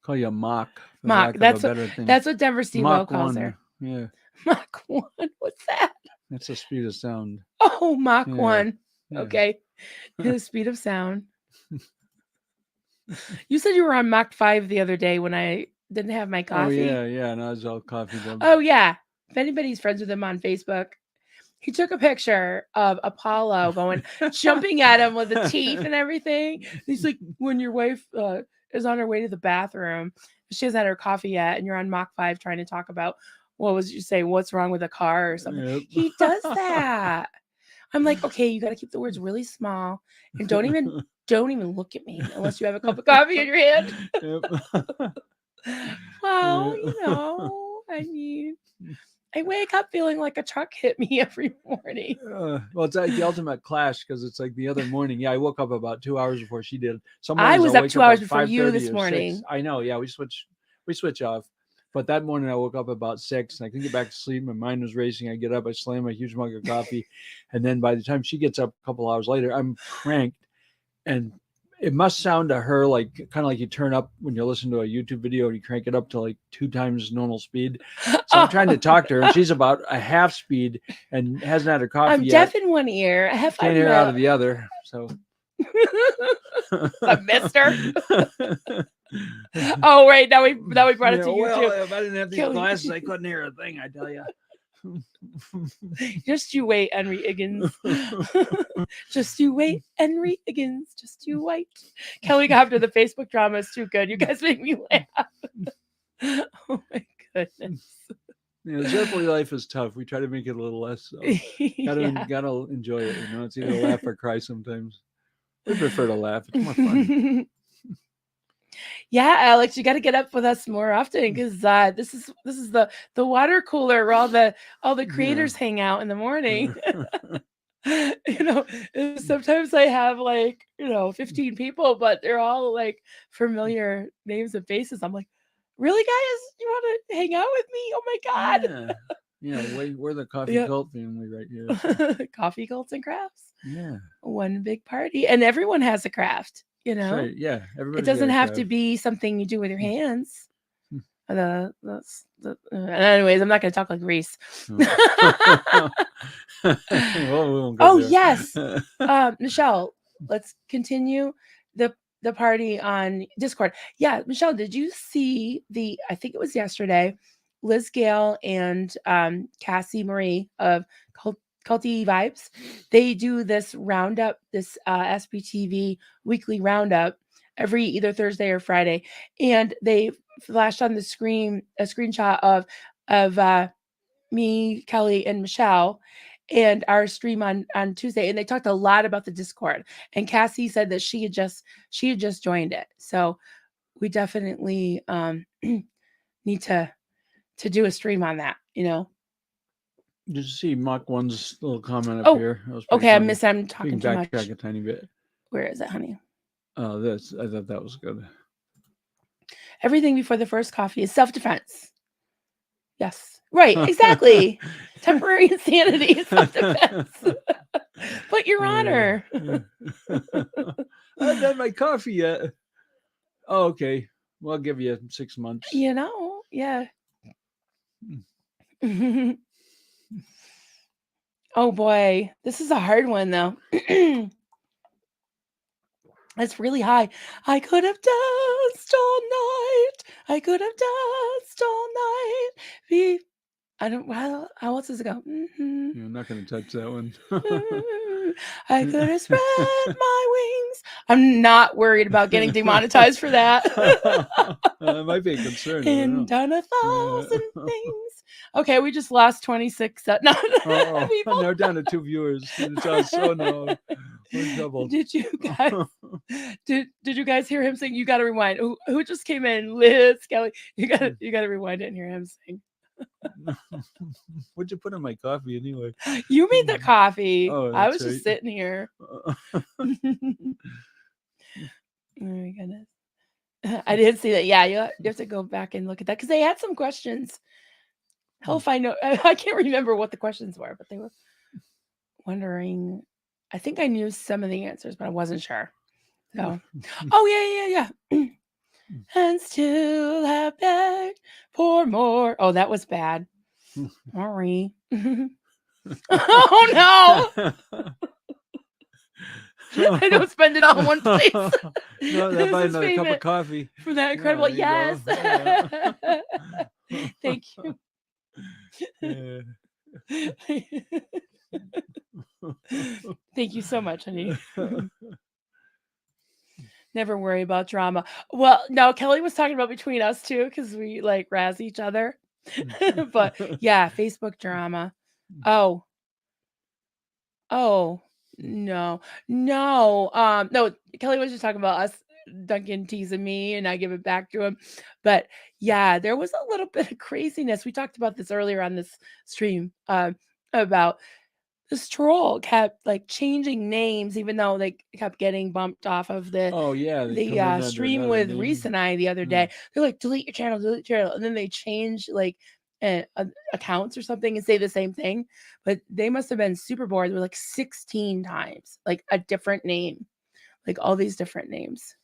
Call you a mock, for Mock. lack of a better thing. That's what Denver Steve Mach calls 1. her. Yeah. Mach 1. What's that? That's the speed of sound. Oh, Mach Yeah. 1. Yeah. Okay. The speed of sound. You said you were on Mach 5 the other day when I didn't have my coffee. Oh, yeah. And I was all coffee done. Oh, yeah. If anybody's friends with him on Facebook, he took a picture of Apollo going, jumping at him with the teeth and everything. He's like, when your wife is on her way to the bathroom, she hasn't had her coffee yet, and you're on Mach 5 trying to talk about, what was you say, what's wrong with the car or something. Yep. He does that. I'm like, okay, you got to keep the words really small and don't even look at me unless you have a cup of coffee in your hand. Yep. Well, I mean, I wake up feeling like a truck hit me every morning. Well, it's like the ultimate clash because it's like the other morning. Yeah, I woke up about 2 hours before she did. Some I mornings was I'll up wake 2 up hours at before you 5:30 this or morning. 6. I know. Yeah, we switch off. But that morning I woke up about 6 and I couldn't get back to sleep. My mind was racing. I get up, I slam a huge mug of coffee, and then by the time she gets up a couple hours later, I'm cranked. And it must sound to her like kind of like you turn up when you listen to a YouTube video and you crank it up to like 2 times normal speed. So I'm trying to talk to her, and she's about a half speed and hasn't had her coffee I'm yet. deaf in one ear. Can't hear out of the other. So I missed her. Oh, right. Now we brought it to you too. If I didn't have these glasses, I couldn't hear a thing, I tell you. Just you wait, Henry Higgins. Just you wait, Henry Higgins. Just you wait. Kelly after the Facebook drama is too good. You guys make me laugh. Oh my goodness. Yeah, Zeppeli life is tough. We try to make it a little less. So. Gotta enjoy it. It's either laugh or cry sometimes. We prefer to laugh. It's more fun. Yeah, Alex, you got to get up with us more often because this is the water cooler where all the creators hang out in the morning. Sometimes I have 15 people, but they're all like familiar names and faces. I'm like, really, guys, you want to hang out with me? Oh my God. Yeah, we're the coffee cult family right here. Coffee cults and crafts. Yeah. One big party. And everyone has a craft, Right. Yeah. It doesn't have to be something you do with your hands. Anyways, I'm not going to talk like Reese. Oh, yes. Michelle, let's continue the party on Discord. Yeah, Michelle, did you see I think it was yesterday, Liz Gale and Cassie Marie of Culty Vibes, they do this roundup, this SBTV weekly roundup every either Thursday or Friday, and they flashed on the screen a screenshot of me, Kelly, and Michelle, and our stream on Tuesday, and they talked a lot about the Discord. And Cassie said that she had just joined it, so we definitely need to do a stream on that. Did you see Mach 1's little comment up here? Okay, funny. I'm talking too much. Backtrack a tiny bit. Where is it, honey? This. I thought that was good. Everything before the first coffee is self-defense. Yes. Right, exactly. Temporary insanity, self-defense. But Your Honor. I haven't had my coffee yet. Oh, okay. Well, I'll give you 6 months. Yeah. Oh boy, this is a hard one though. It's really high. I could have danced all night. I could have danced all night. How else does it go? I'm not going to touch that one. I could have spread my wings. I'm not worried about getting demonetized for that. That might be a concern. I don't And know. done 1,000 things. Okay, we just lost 26 no, Oh, people. now we're down to 2 viewers. So no, we're in trouble. Did you guys did you guys hear him sing? You got to rewind. Who just came in? Liz, Kelly. You got to rewind it and hear him sing. What'd you put in my coffee anyway? You made the coffee. Oh, I that's was just right. sitting here. Oh my goodness. I didn't see that. Yeah, you have to go back and look at that because they had some questions. Hell if I know. I can't remember what the questions were, but they were wondering. I think I knew some of the answers, but I wasn't sure. So, oh yeah. And still have begged for more. Oh, that was bad. Sorry. Oh no! I don't spend it all in one place. No, that buy another cup of coffee For that incredible, yes. Thank you. Thank you so much, honey. Never worry about drama. Well, no, Kelly was talking about between us two because we like razz each other. But yeah, Facebook drama. Oh, no. No, Kelly was just talking about us, Duncan teasing me and I give it back to him. But yeah, there was a little bit of craziness. We talked about this earlier on this stream, about this troll kept like changing names, even though they kept getting bumped off of the Oh yeah, they come in under stream another with name. Reese and I the other day. They're like, delete your channel, and then they change like accounts or something and say the same thing. But they must have been super bored. They were like 16 times, like a different name, like all these different names.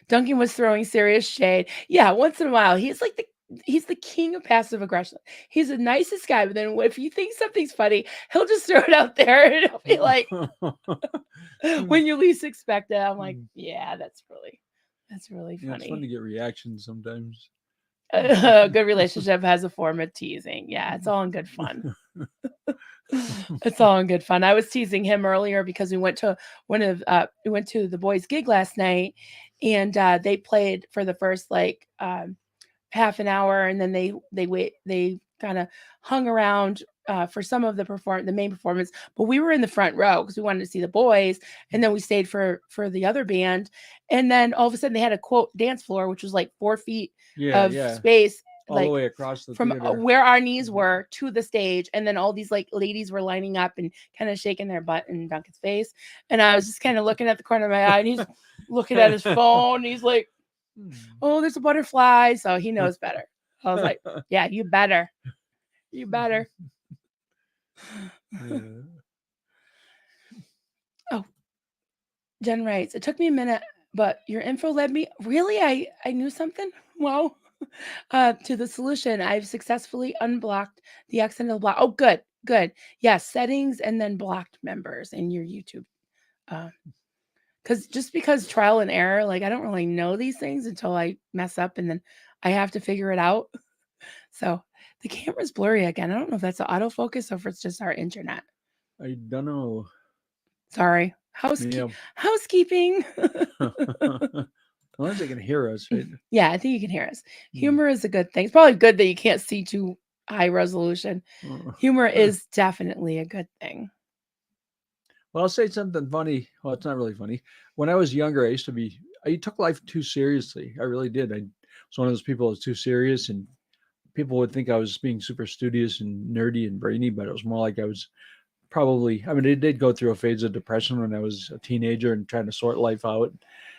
Duncan was throwing serious shade. Yeah, once in a while, he's the king of passive aggression. He's the nicest guy, but then if you think something's funny, he'll just throw it out there and he'll be like, when you least expect it. I'm like, yeah, that's really funny. Yeah, it's fun to get reactions sometimes. A good relationship has a form of teasing. Yeah, it's all in good fun. It's all in good fun. I was teasing him earlier because we went to the boys' gig last night, and they played for the first like half an hour, and then they kind of hung around for some of the main performance, but we were in the front row because we wanted to see the boys, and then we stayed for the other band, and then all of a sudden they had a quote dance floor, which was like 4 feet of space, all like the way across the from theater. where our knees were to the stage, and then all these like ladies were lining up and kind of shaking their butt in Duncan's face, and I was just kind of looking at the corner of my eye, and he's looking at his phone, and he's like, oh, there's a butterfly, so he knows better. I was like, yeah, you better. Yeah. Oh, Jen writes, it took me a minute, but your info led me. Really? I knew something? Wow. To the solution. I've successfully unblocked the accidental block. Oh, good. Yes, settings and then blocked members in your YouTube. Because trial and error, like I don't really know these things until I mess up and then I have to figure it out. So the camera's blurry again. I don't know if that's the autofocus or if it's just our internet. I don't know. Sorry. Housekeeping. As long as they can hear us, right? Yeah, I think you can hear us. Humor is a good thing. It's probably good that you can't see too high resolution. Humor is definitely a good thing. Well, I'll say something funny. Well, it's not really funny. When I was younger, I took life too seriously. I really did. I was one of those people that was too serious, and people would think I was being super studious and nerdy and brainy, but it was more like I was probably, I did go through a phase of depression when I was a teenager and trying to sort life out,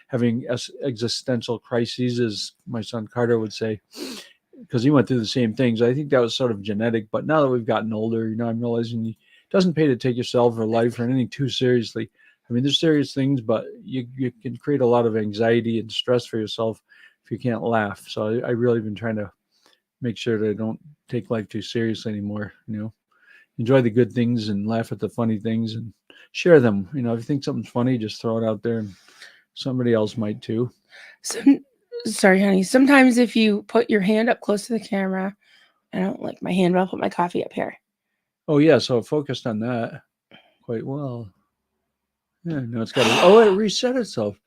having existential crises, as my son Carter would say, because he went through the same things. I think that was sort of genetic, but now that we've gotten older, I'm realizing it doesn't pay to take yourself or life or anything too seriously. There's serious things, but you can create a lot of anxiety and stress for yourself if you can't laugh. So I really been trying to make sure that I don't take life too seriously anymore. Enjoy the good things and laugh at the funny things and share them. If you think something's funny, just throw it out there and somebody else might too. Sorry, honey. Sometimes if you put your hand up close to the camera, I don't like my hand, but I'll put my coffee up here. Oh yeah, so I focused on that quite well. Yeah, no, it's got to. Oh, it reset itself.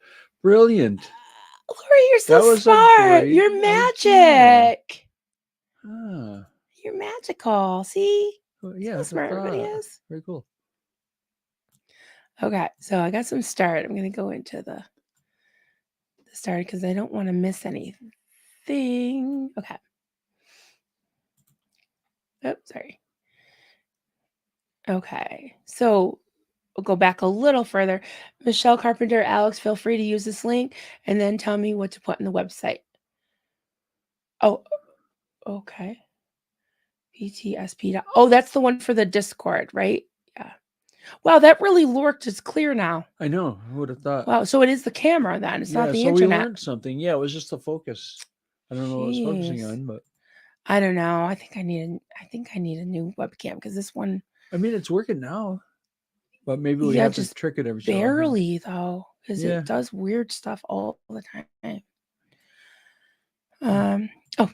Brilliant. Lori, you're so That was a smart. great You're idea. magic. Ah, You're magical. See? well, See yeah, how who'd have smart everybody thought? is? Very cool. Okay, so I got some start. I'm going to go into the start because I don't want to miss anything. Okay. Oh, sorry. Okay. So we'll go back a little further. Michelle Carpenter, Alex, feel free to use this link and then tell me what to put in the website. Oh, okay. PTSP. Oh, that's the one for the Discord, right? Yeah. Wow, that really worked. It's clear now. I know. Who would have thought? Wow. So it is the camera then. It's not Yeah, the so we internet. learned something. Yeah, it was just the focus. I don't know what I was focusing Jeez. on, but I don't know. I think I need a new webcam because this one, I mean, it's working now. But maybe we yeah, have to just trick it every so often. barely though, because Yeah. it does weird stuff all the time. Hmm. Oh,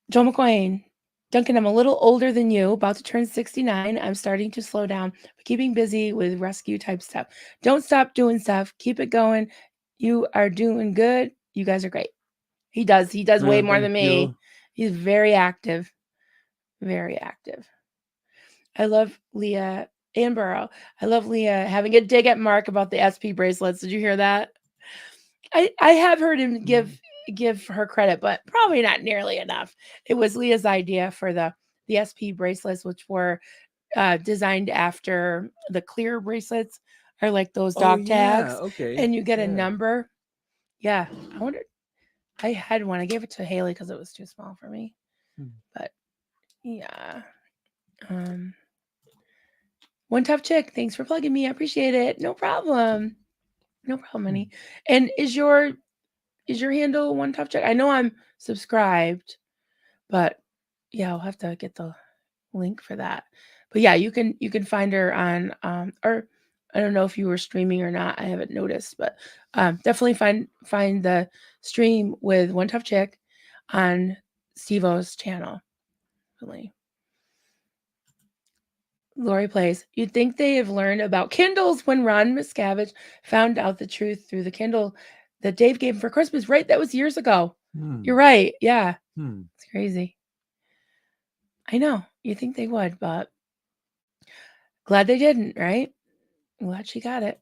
Joe McQueen. Duncan, I'm a little older than you, about to turn 69. I'm starting to slow down, but keeping busy with rescue type stuff. Don't stop doing stuff. Keep it going. You are doing good. You guys are great. He does. He does way more Thank than me. you. He's very active. Very active. I love Leah and Burrow. I love Leah having a dig at Mark about the SP bracelets. Did you hear that? I have heard him give her credit, but probably not nearly enough. It was Leah's idea for the SP bracelets, which were designed after the clear bracelets are like those Oh dog yeah. tags, Okay. and you get a Yeah. number. Yeah, I wonder. I had one. I gave it to Haley because it was too small for me. Hmm. But yeah, um, one tough chick. Thanks for plugging me. I appreciate it. No problem. No problem, Hmm. honey. And is your handle one tough chick? I know I'm subscribed, but yeah, I'll have to get the link for that. But yeah, you can find her on or I don't know if you were streaming or not. I haven't noticed, but definitely find the stream with One Tough Chick on Steve-O's channel. Really. Lori plays. You'd think they have learned about Kindles when Ron Miscavige found out the truth through the Kindle that Dave gave him for Christmas. Right, that was years ago. Hmm. You're right. Yeah, Hmm. it's crazy. I know. You think they would, but glad they didn't, right? Glad she got it.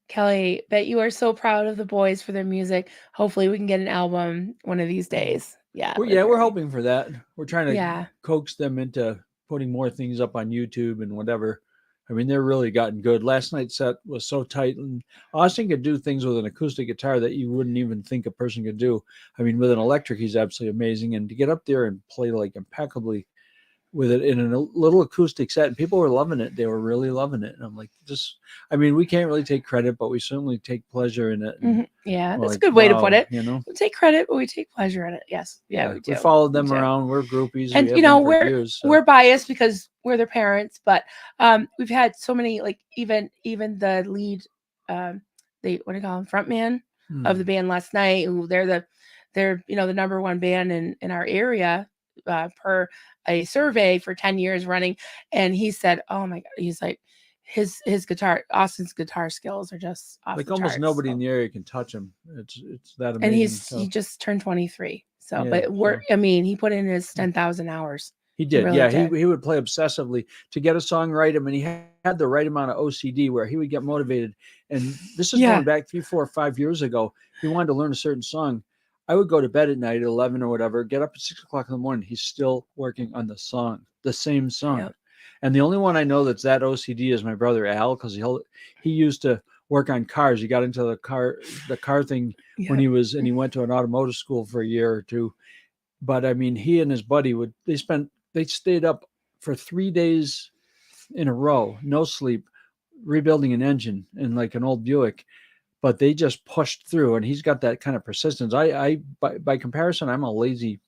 Kelly, bet you are so proud of the boys for their music. Hopefully, we can get an album one of these Hmm. days. Yeah, Well, we're yeah, we're very, hoping for that. We're trying to yeah. coax them into putting more things up on YouTube and whatever. I mean, they're really gotten good. Last night's set was so tight, and Austin could do things with an acoustic guitar that you wouldn't even think a person could do. I mean, with an electric, he's absolutely amazing, and to get up there and play like impeccably with it in a little acoustic set, and people were loving it. They were really loving it, and I'm like, just, I mean, we can't really take credit, but we certainly take pleasure in it, and Yeah, we're that's a like, good way to put wow, it. We take credit, but we take pleasure in it. Yes. Yeah, yeah, we we do. followed We them do. around. We're groupies. We And have been for we're years. So. we're biased because we're their parents, but we've had so many like even the lead the what do you call him, front man of the Hmm. band last night, who they're the number one band in our area per a survey for 10 years running. And he said, oh my god, he's like his guitar Austin's guitar skills are just off Like the almost charts. nobody in So the area can touch him. It's that and amazing. he So just turned 23. So yeah, but we're so I mean, he put in his 10,000 hours. he He did. really Yeah, did. he would play obsessively to get a song right. I mean, he had the right amount of OCD where he would get motivated. And this is Yeah. going back 3, 4, 5 years ago. If he wanted to learn a certain song, I would go to bed at night at 11 or whatever, get up at 6 o'clock in the morning. He's still working on the song, the same song. Yep. And the only one I know that's that OCD is my brother Al, because he used to work on cars. He got into the car thing when Yep. he went to an automotive school for a year or two. But I mean, he and his buddy they stayed up for 3 days in a row, no sleep, rebuilding an engine in like an old Buick. But they just pushed through, and he's got that kind of persistence. I by comparison, I'm a lazy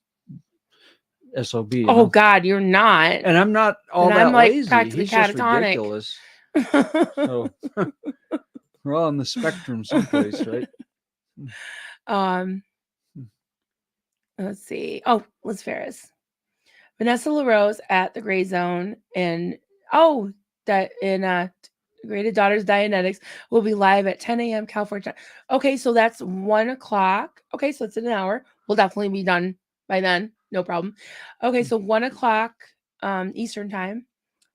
sob, Oh God, you're not. and I'm not Then all I'm that like lazy. practically He's just catatonic. ridiculous. So we're all on the spectrum someplace, right? um, let's see. Oh, Liz Ferris. Vanessa LaRose at the Gray Zone. And oh, Graded Daughters Dianetics will be live at 10 a.m. California time. Okay, so that's 1 o'clock. Okay, so it's in an hour. We'll definitely be done by then. No problem. Okay, so 1 o'clock Eastern time,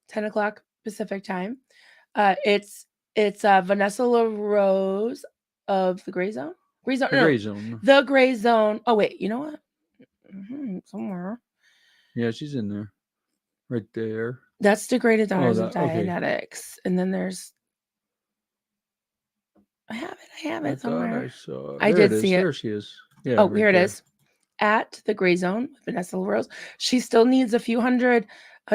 10 o'clock Pacific time. It's Vanessa LaRose of the Gray Zone. Gray Zone, The no, Gray Zone. the Gray Zone. Oh wait, you know what? Somewhere. Yeah, she's in there. Right there. That's Degraded Oh, Daughters of that okay. Dianetics. And then there's I have I it thought I somewhere. saw. I There it did is. see it. There she is. Yeah, Oh, right here it there. is. At the Gray Zone with Vanessa LaRose. She still needs a few hundred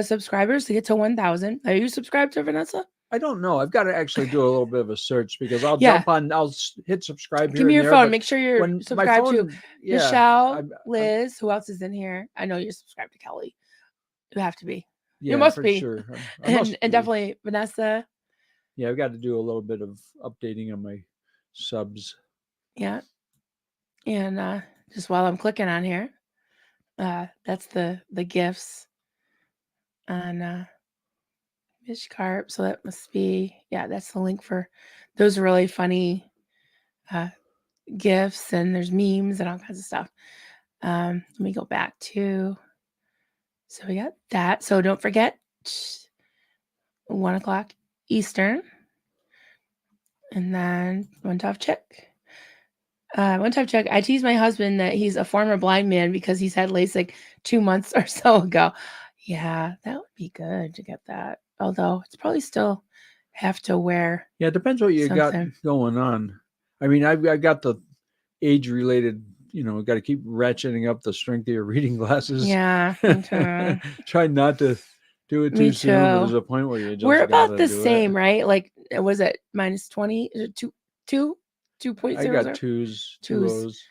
subscribers to get to 1,000. Are you subscribed to Vanessa? I don't know. I've got to actually do a little bit of a search because I'll Yeah. jump on. I'll hit subscribe Give here me and your there. phone. But Make sure you're when my subscribed to phone, yeah, Michelle, I'm Liz. Who else is in here? I know you're subscribed to Kelly. You have to be. You yeah, must for be. sure. I And must be. definitely Vanessa. Yeah, I've got to do a little bit of updating on my subs. Yeah. And just while I'm clicking on here, that's the gifts on Mish Carp. So that must be, yeah, that's the link for those really funny uh, gifts, and there's memes and all kinds of stuff. Let me go back to, so we got that. So don't forget 1 o'clock Eastern, and then One Tough Chick. One time check. I teased my husband that he's a former blind man because he's had LASIK 2 months or so ago. Yeah, that would be good to get that. Although it's probably still have to wear Yeah, it depends what you got something. going on. I mean, I got the age related. Got to keep ratcheting up the strength of your reading glasses. Yeah, me too. Try not to do it Me too soon, but too. there's a point where you We're just about gotta the do it. same, right? Like, was it minus 20? Is it 2.00? I got twos, two Twos. O's.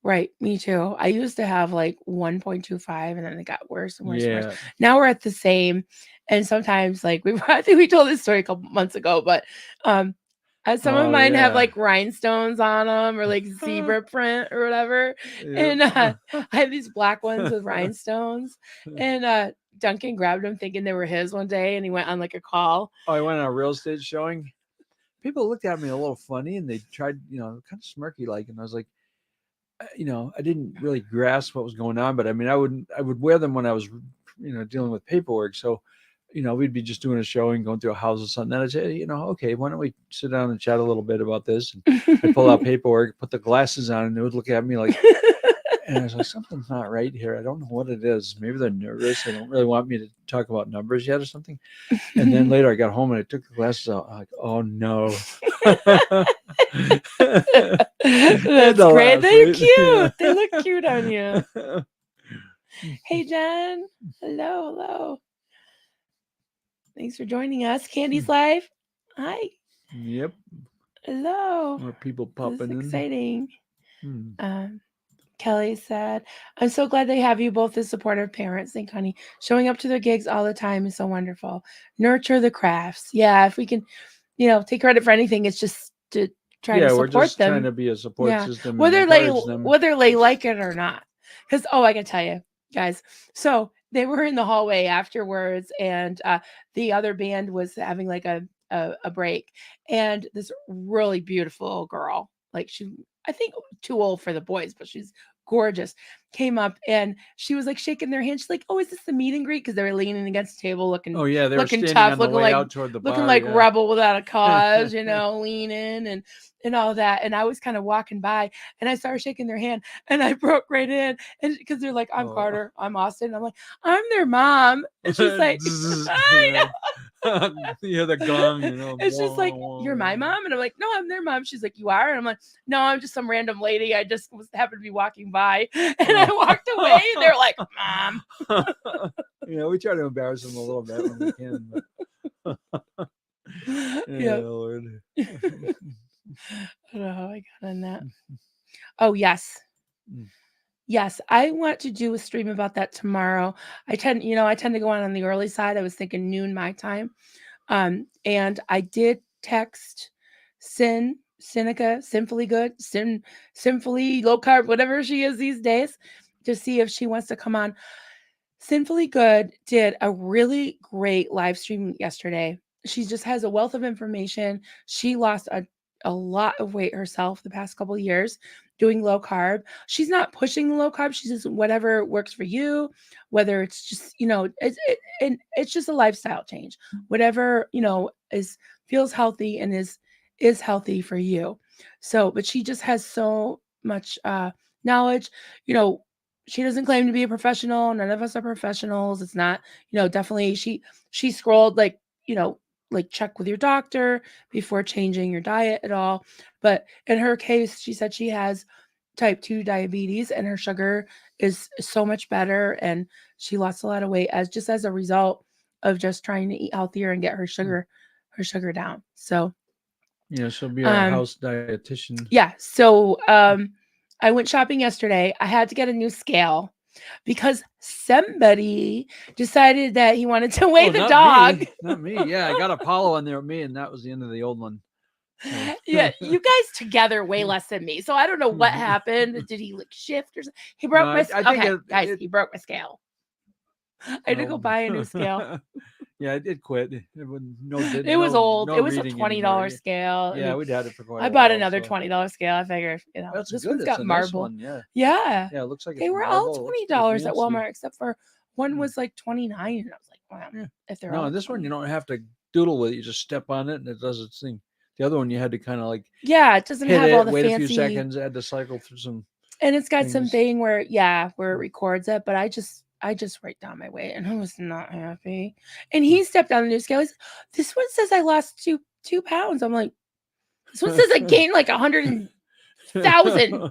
Right, me too. I used to have like 1.25 and then it got worse and worse and worse. Yeah. Now we're at the same. And sometimes like I think we told this story a couple months ago, but some of Oh mine have yeah. like rhinestones on them or like zebra print or whatever. Yep. And I have these black ones with rhinestones. And Duncan grabbed them thinking they were his one day and he went on like a call. Oh, I went on a real estate showing. People looked at me a little funny and they tried, kind of smirky like, and I was like, I didn't really grasp what was going on, but I mean, I would wear them when I was, dealing with paperwork. So, we'd be just doing a showing, going through a house or something. And I'd say, okay, why don't we sit down and chat a little bit about this? And I'd pull out paperwork, put the glasses on, and they would look at me like, and I was like, something's not right here. I don't know what it is. Maybe they're nervous. They don't really want me to talk about numbers yet or something. And then later I got home and I took the glasses out. I'm like, oh no. That's great. They're cute. They look cute on you. Hey, Jen. Hello. Thanks for joining us. Candy's live. Hi. Yep. Hello. More people This popping is in. exciting. Kelly said, I'm so glad they have you both as supportive parents. Thank honey. Showing up to their gigs all the time is so wonderful. Nurture the crafts. Yeah, if we can, take credit for anything, it's just to try to we're support just them. trying to be a support system and Whether encourage them. they like it or not. Because I can tell you, guys. So they were in the hallway afterwards, and the other band was having like a break, and this really beautiful girl, like I think too old for the boys, but she's gorgeous, came up and she was like shaking their hand. She's like, "Oh, is this the meet and greet?" Because they were leaning against the table, looking, Oh yeah, they were standing tough, on the looking way like out toward the bar. looking like yeah. rebel without a cause, leaning and all that. And I was kind of walking by, and I started shaking their hand, and I broke right in, and because they're like, "I'm Carter, I'm Austin," and I'm like, "I'm their mom," and she's like, "I know." Yeah, the gong, It's just like, "You're my mom?" And I'm like, "No, I'm their mom." She's like, "You are?" And I'm like, "No, I'm just some random lady. I just happened to be walking by." And I walked away. And they're like, "Mom." We try to embarrass them a little bit when we can. But... Yeah. Lord. I don't know how I got on that. Oh, yes. Yes, I want to do a stream about that tomorrow. I tend to go on the early side. I was thinking noon my time. And I did text Seneca, Sinfully Good, Sinfully Low Carb, whatever she is these days, to see if she wants to come on. Sinfully Good did a really great live stream yesterday. she just has a wealth of information. She lost a lot of weight herself the past couple of years doing low carb. She's not pushing low carb. She's just whatever works for you, whether it's just, and it's just a lifestyle change. Whatever, is feels healthy and is healthy for you. So, but she just has so much knowledge, you know, she doesn't claim to be a professional. None of us are professionals. It's not, definitely she scrolled like check with your doctor before changing your diet at all. But in her case, she said she has type 2 diabetes and her sugar is so much better, and she lost a lot of weight as a result of just trying to eat healthier and get her sugar down. So Yeah, she'll be our um house dietitian. yeah, so I went shopping yesterday. I had to get a new scale because somebody decided that he wanted to weigh Oh, the not dog. me. Not me. Yeah, I got Apollo on there with me, and that was the end of the old one. Yeah, So. you guys together weigh less than me. So I don't know what happened. Did he like shift or something? He broke No, my I think okay, guys, it he broke my scale. I had to well, go buy a new scale. yeah, it quit. It was It was old. no It was a reading anymore. $20 scale. Yeah, we'd had it for quite I a bought while. another So $20 scale. I figured, that's this good. one's It's got a nice marble. one. Yeah, Yeah. yeah. It looks like They it's were all marble. It looks pretty $20 at fancy. Walmart, except for one Mm. was like 29. And I was like, wow, Yeah. if they're No, all and this one 20. you don't have to doodle with it. You just step on it and it does its thing. The other one you had to kind of like Yeah, it doesn't hit have all it, the wait a few fancy, seconds, had to cycle through some and it's got things. something where it records it, but I just write down my weight and I was not happy. And he stepped on the new scale. He's like, this one says I lost two pounds. I'm like, this one says I gained like 100,000. I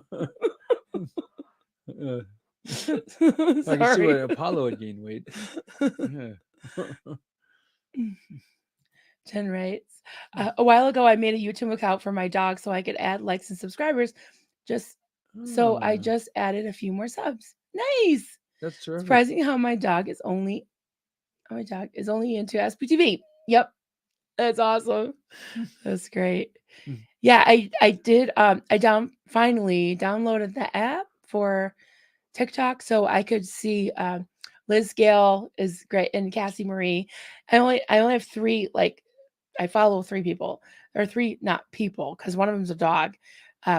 can see why Sorry. Apollo had gained weight. Yeah. 10 rates. A while ago, I made a YouTube account for my dog so I could add likes and subscribers. So I Ah, just added a few more subs. Nice. that's terrific. Surprising how my dog is only into SPTV. Yep. That's awesome. That's great. Yeah, I did finally downloaded the app for TikTok so I could see Liz Gale is great and Cassie Marie. I only have three, like I follow three people. Or three not people because one of them's a dog.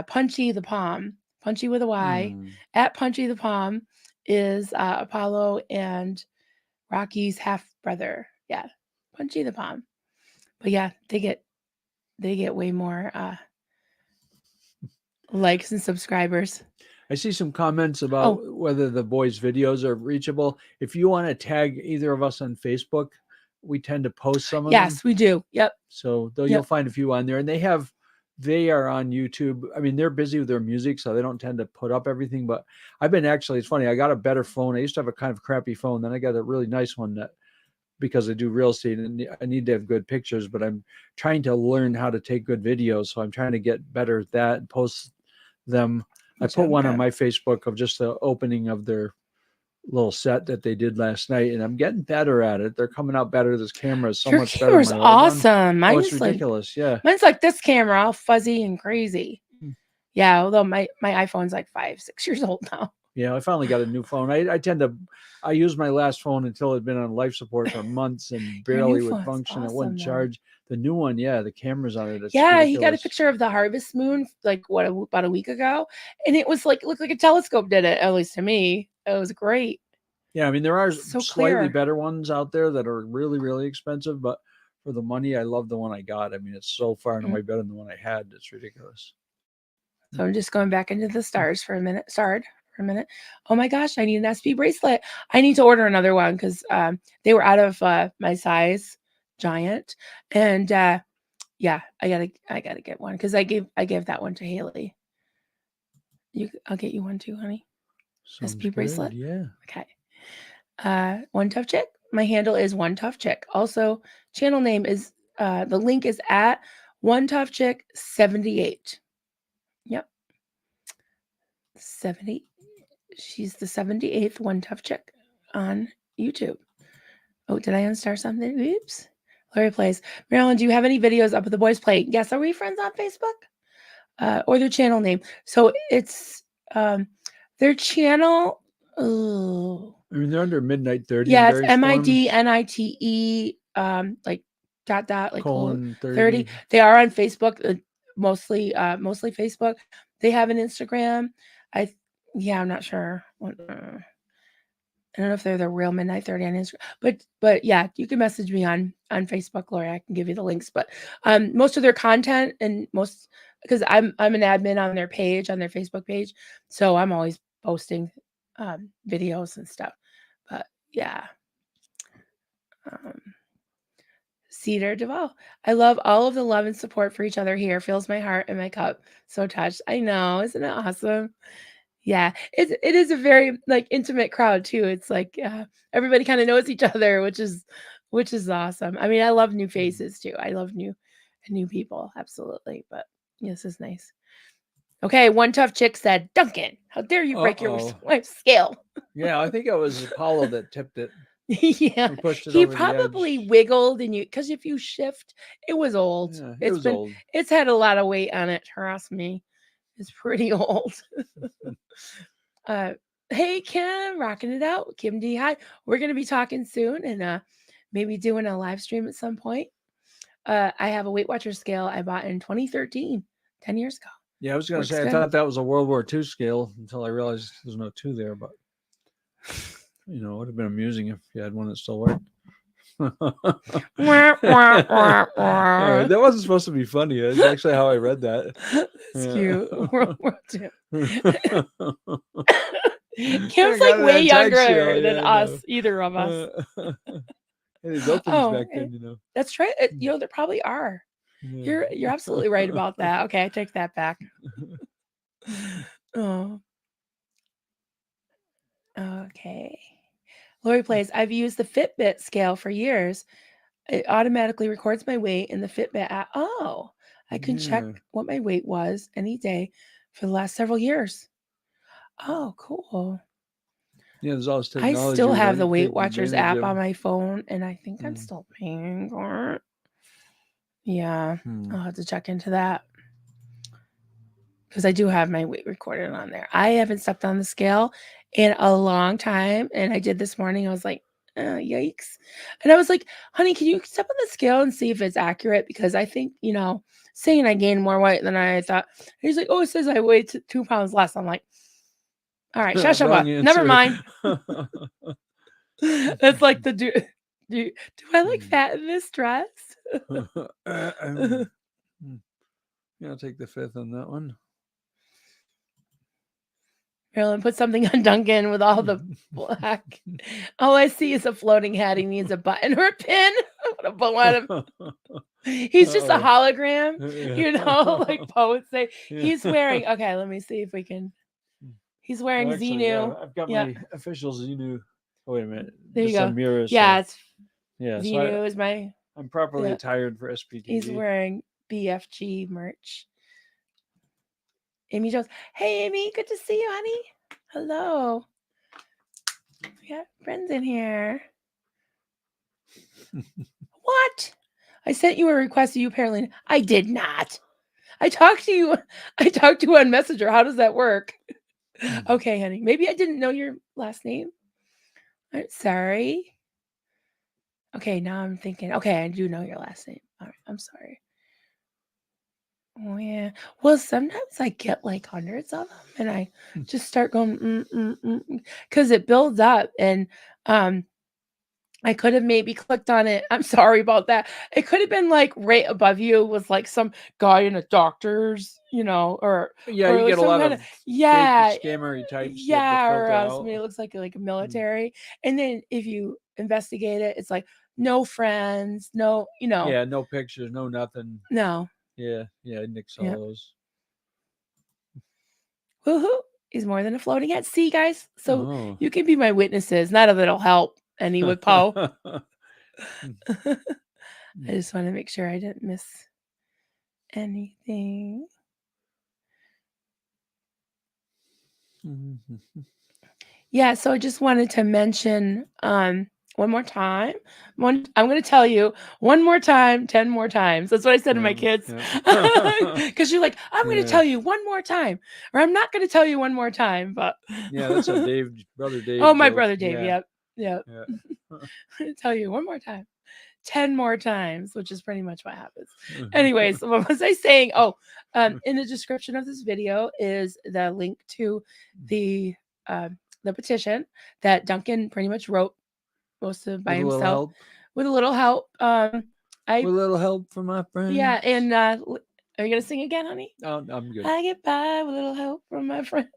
Punchy the Palm, Punchy with a Y. Mm. At Punchy the Palm is Apollo and Rocky's half brother. Yeah. Punchy the Palm. But yeah, they get way more likes and subscribers. I see some comments Oh, about whether the boys' videos are reachable. If you want to tag either of us on Facebook, we tend to post some of them. yes, we do. Yep. So though you'll Yep. find a few on there, and they are on YouTube. I mean, they're busy with their music, so they don't tend to put up everything. But it's funny. I got a better phone. I used to have a kind of crappy phone. Then I got a really nice one because I do real estate and I need to have good pictures, but I'm trying to learn how to take good videos. So I'm trying to get better at that and post them. I put one on my Facebook of just the opening of their little set that they did last night, and I'm getting better at it. They're coming out better. This camera is so Your much better than camera's my old one. awesome. Oh, it's ridiculous. Yeah. Mine's like this camera, all fuzzy and crazy. Hmm. Yeah, although my iPhone's like 5, 6 years old now. Yeah, I finally got a new phone. I used my last phone until it had been on life support for months and Your new barely would phone's function. It awesome, wouldn't though. charge. The new one, yeah, the camera's on it. It's Yeah, he got a ridiculous. picture of the harvest moon about a week ago, and it looked like a telescope did it. At least to me, it was great. Yeah, I mean there are So slightly clear. better ones out there that are really, really expensive, but for the money, I love the one I got. I mean, it's so far and away better than the one I had. It's ridiculous. So I'm just going back into the stars for a minute. Oh my gosh, I need an SP bracelet. I need to order another one because they were out of my size, giant, and yeah, I gotta get one because I gave that one to Haley. I'll get you one too, honey. Sounds SP bracelet. good. Yeah. Okay. One Tough Chick. My handle is One Tough Chick. Also, channel name is the link is at One Tough Chick 78. Yep. 70. She's the 78th One Tough Chick on YouTube. Oh, did I unstar something? Oops. Larry plays. Marilyn, do you have any videos up with the boys play? Yes. Are we friends on Facebook? Or their channel name? So it's their channel. Oh. I mean, they're under Midnight 30 Yeah, in it's various forms. MIDNITE. Like like colon 30. 30. They are on Facebook, mostly Facebook. They have an Instagram. I yeah, I'm not sure. I don't know if they're the real Midnight 30 on Instagram, but yeah, you can message me on Facebook, Lori. I can give you the links. But most of their content and most because I'm an admin on their page, on their Facebook page, so I'm always posting videos and stuff. But yeah, um, Cedar Duvall. I love all of the love and support for each other here. Fills my heart and my cup. So touched. I know, isn't it awesome? Yeah, it is a very, like, intimate crowd too. It's like, everybody kinda knows each other, which is awesome. I mean, I love new faces too. I love new people, absolutely, but this is nice. Okay, one tough chick said, "Duncan, how dare you break your Uh-oh. wife's scale?" Yeah, I think it was Apollo that tipped it Yeah, or pushed it he over the probably edge. wiggled and because if you shift it was old. Yeah, it was old. It's had a lot of weight on it, trust me. It's pretty old. Uh, hey Kim, rocking it out. Kim D, hi. We're gonna be talking soon and maybe doing a live stream at some point. I have a Weight Watcher scale I bought in 2013, 10 years ago. Yeah, I was going to Works say, I good. thought that was a World War II scale until I realized there's no two there, but it would have been amusing if you had one that still worked. Wah, wah, wah, All right, wah. that wasn't supposed to be funny. That's actually how I read that. That's cute. World War II. I Kim's like got an way antique scale. younger than Yeah, I know. us, either of us. They built things Oh, back then. that's right. There probably are. Yeah. You're absolutely right about that. Okay, I take that back. Oh, okay. Lori plays. I've used the Fitbit scale for years. It automatically records my weight in the Fitbit app. Oh, I can check Yeah. what my weight was any day for the last several years. Oh, cool. Yeah, there's all this I technology still we're have the not Weight taking Watchers advantage app of. on my phone, and I think I'm Mm. still paying for it. Yeah, Hmm. I'll have to check into that because I do have my weight recorded on there. I haven't stepped on the scale in a long time, and I did this morning. I was like, yikes. And I was like, honey, can you step on the scale and see if it's accurate? Because I think, saying I gained more weight than I thought. He's like, oh, it says I weighed 2 pounds less. I'm like, all right, Wrong shashaba. Never answer. mind. That's like do I look fat in this dress? Yeah, I'll take the fifth on that one. Marilyn, put something on Duncan with all the black. All I see is a floating head. He needs a button or a pin. I'm gonna put one of He's just a Uh-oh. hologram, Yeah. like poets say. Yeah. He's wearing okay, let me see if we can. He's wearing Actually, yeah, Xenu. I've got Yeah, my official Xenu. Oh, wait a minute. there you This is go. on Mira, Yeah, so it's yeah. So Xenu is my I'm properly yeah. attired for He's SPTV. wearing BFG merch. Amy Jones. Hey Amy, good to see you, honey. Hello. We got friends in here. What? I sent you a request. You apparently I did not. I talked to you. I talked to you on Messenger. How does that work? Okay, honey. Maybe I didn't know your last name. I'm sorry. Okay, now I'm thinking. Okay, I do know your last name. All right, I'm sorry. Oh yeah. Well, sometimes I get like hundreds of them, and I just start going because it builds up, and I could have maybe clicked on it. I'm sorry about that. It could have been like right above you was like some guy in a doctor's, Yeah, or you like get a some lot kind of of fake yeah, scammery types you have to yeah, or filter somebody out. looks like a Mm. military. And then if you investigate it, it's like no friends, no, Yeah, no pictures, no nothing. no. Yeah, I nix all Yeah. those. Woohoo is more than a floating head. See, guys, so Oh. you can be my witnesses. None of it'll help any with Poe. I just want to make sure I didn't miss anything. Yeah, so I just wanted to mention one more time. I'm going to tell you one more time, 10 more times. That's what I said to my kids. Yeah. Cuz you're like, I'm going to Yeah. tell you one more time or I'm not going to tell you one more time, but Yeah, that's a brother Dave Oh, my joke. brother Dave, Yeah. yep. Yep. Yeah. I'm going to tell you one more time. 10 more times, which is pretty much what happens. Anyways, what was I saying? Oh, in the description of this video is the link to the the petition that Duncan pretty much wrote most of by With a little himself help. with a little help. I With a little help from my Yeah, friends. and are you gonna sing again, honey? Oh, I'm good. I get by with a little help from my friends.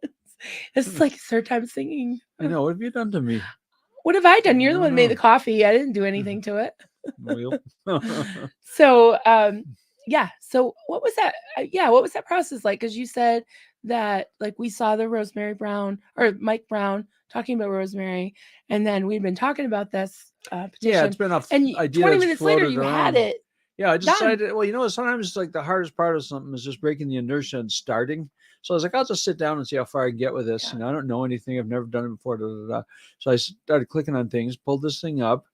This is like his third time singing. I know. What have you done to me? What have I done? I You're the don't one who made the know. coffee. I didn't do anything to it. Well, So, yeah. So, what was that? Yeah, what was that process like? Because you said that like we saw the Rosemary Brown or Mike Brown talking about Rosemary, and then we'd been talking about this yeah, it's petition, been a and idea 20 that's minutes later, floated you had around. it Yeah, I done. decided, well, sometimes it's like the hardest part of something is just breaking the inertia and starting. So I was like, I'll just sit down and see how far I can get with this. Yeah. I don't know anything. I've never done it before. Da, da, da. So I started clicking on things, pulled this thing up,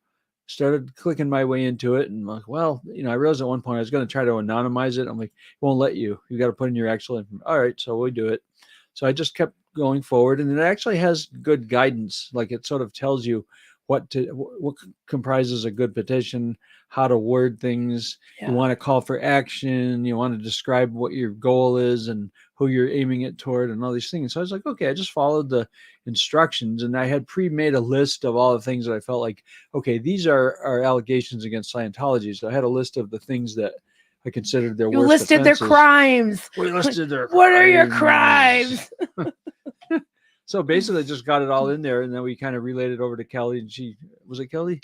started clicking my way into it. And I'm like, well, I realized at one point I was going to try to anonymize it. I'm like, it won't let you. You got to put in your actual information. All right. So we do it. So I just kept going forward. And it actually has good guidance. Like it sort of tells you what comprises a good petition, how to word things. You Yeah. want to call for action, you want to describe what your goal is and who you're aiming it toward and all these things. So I was like, okay, I just followed the instructions, and I had pre-made a list of all the things that I felt like, okay, these are allegations against Scientology. So I had a list of the things that I considered their You worst listed their offenses. crimes. We listed their What are your crimes. crimes? So basically, just got it all in there, and then we kind of relayed it over to Kelly, and she was it Kelly?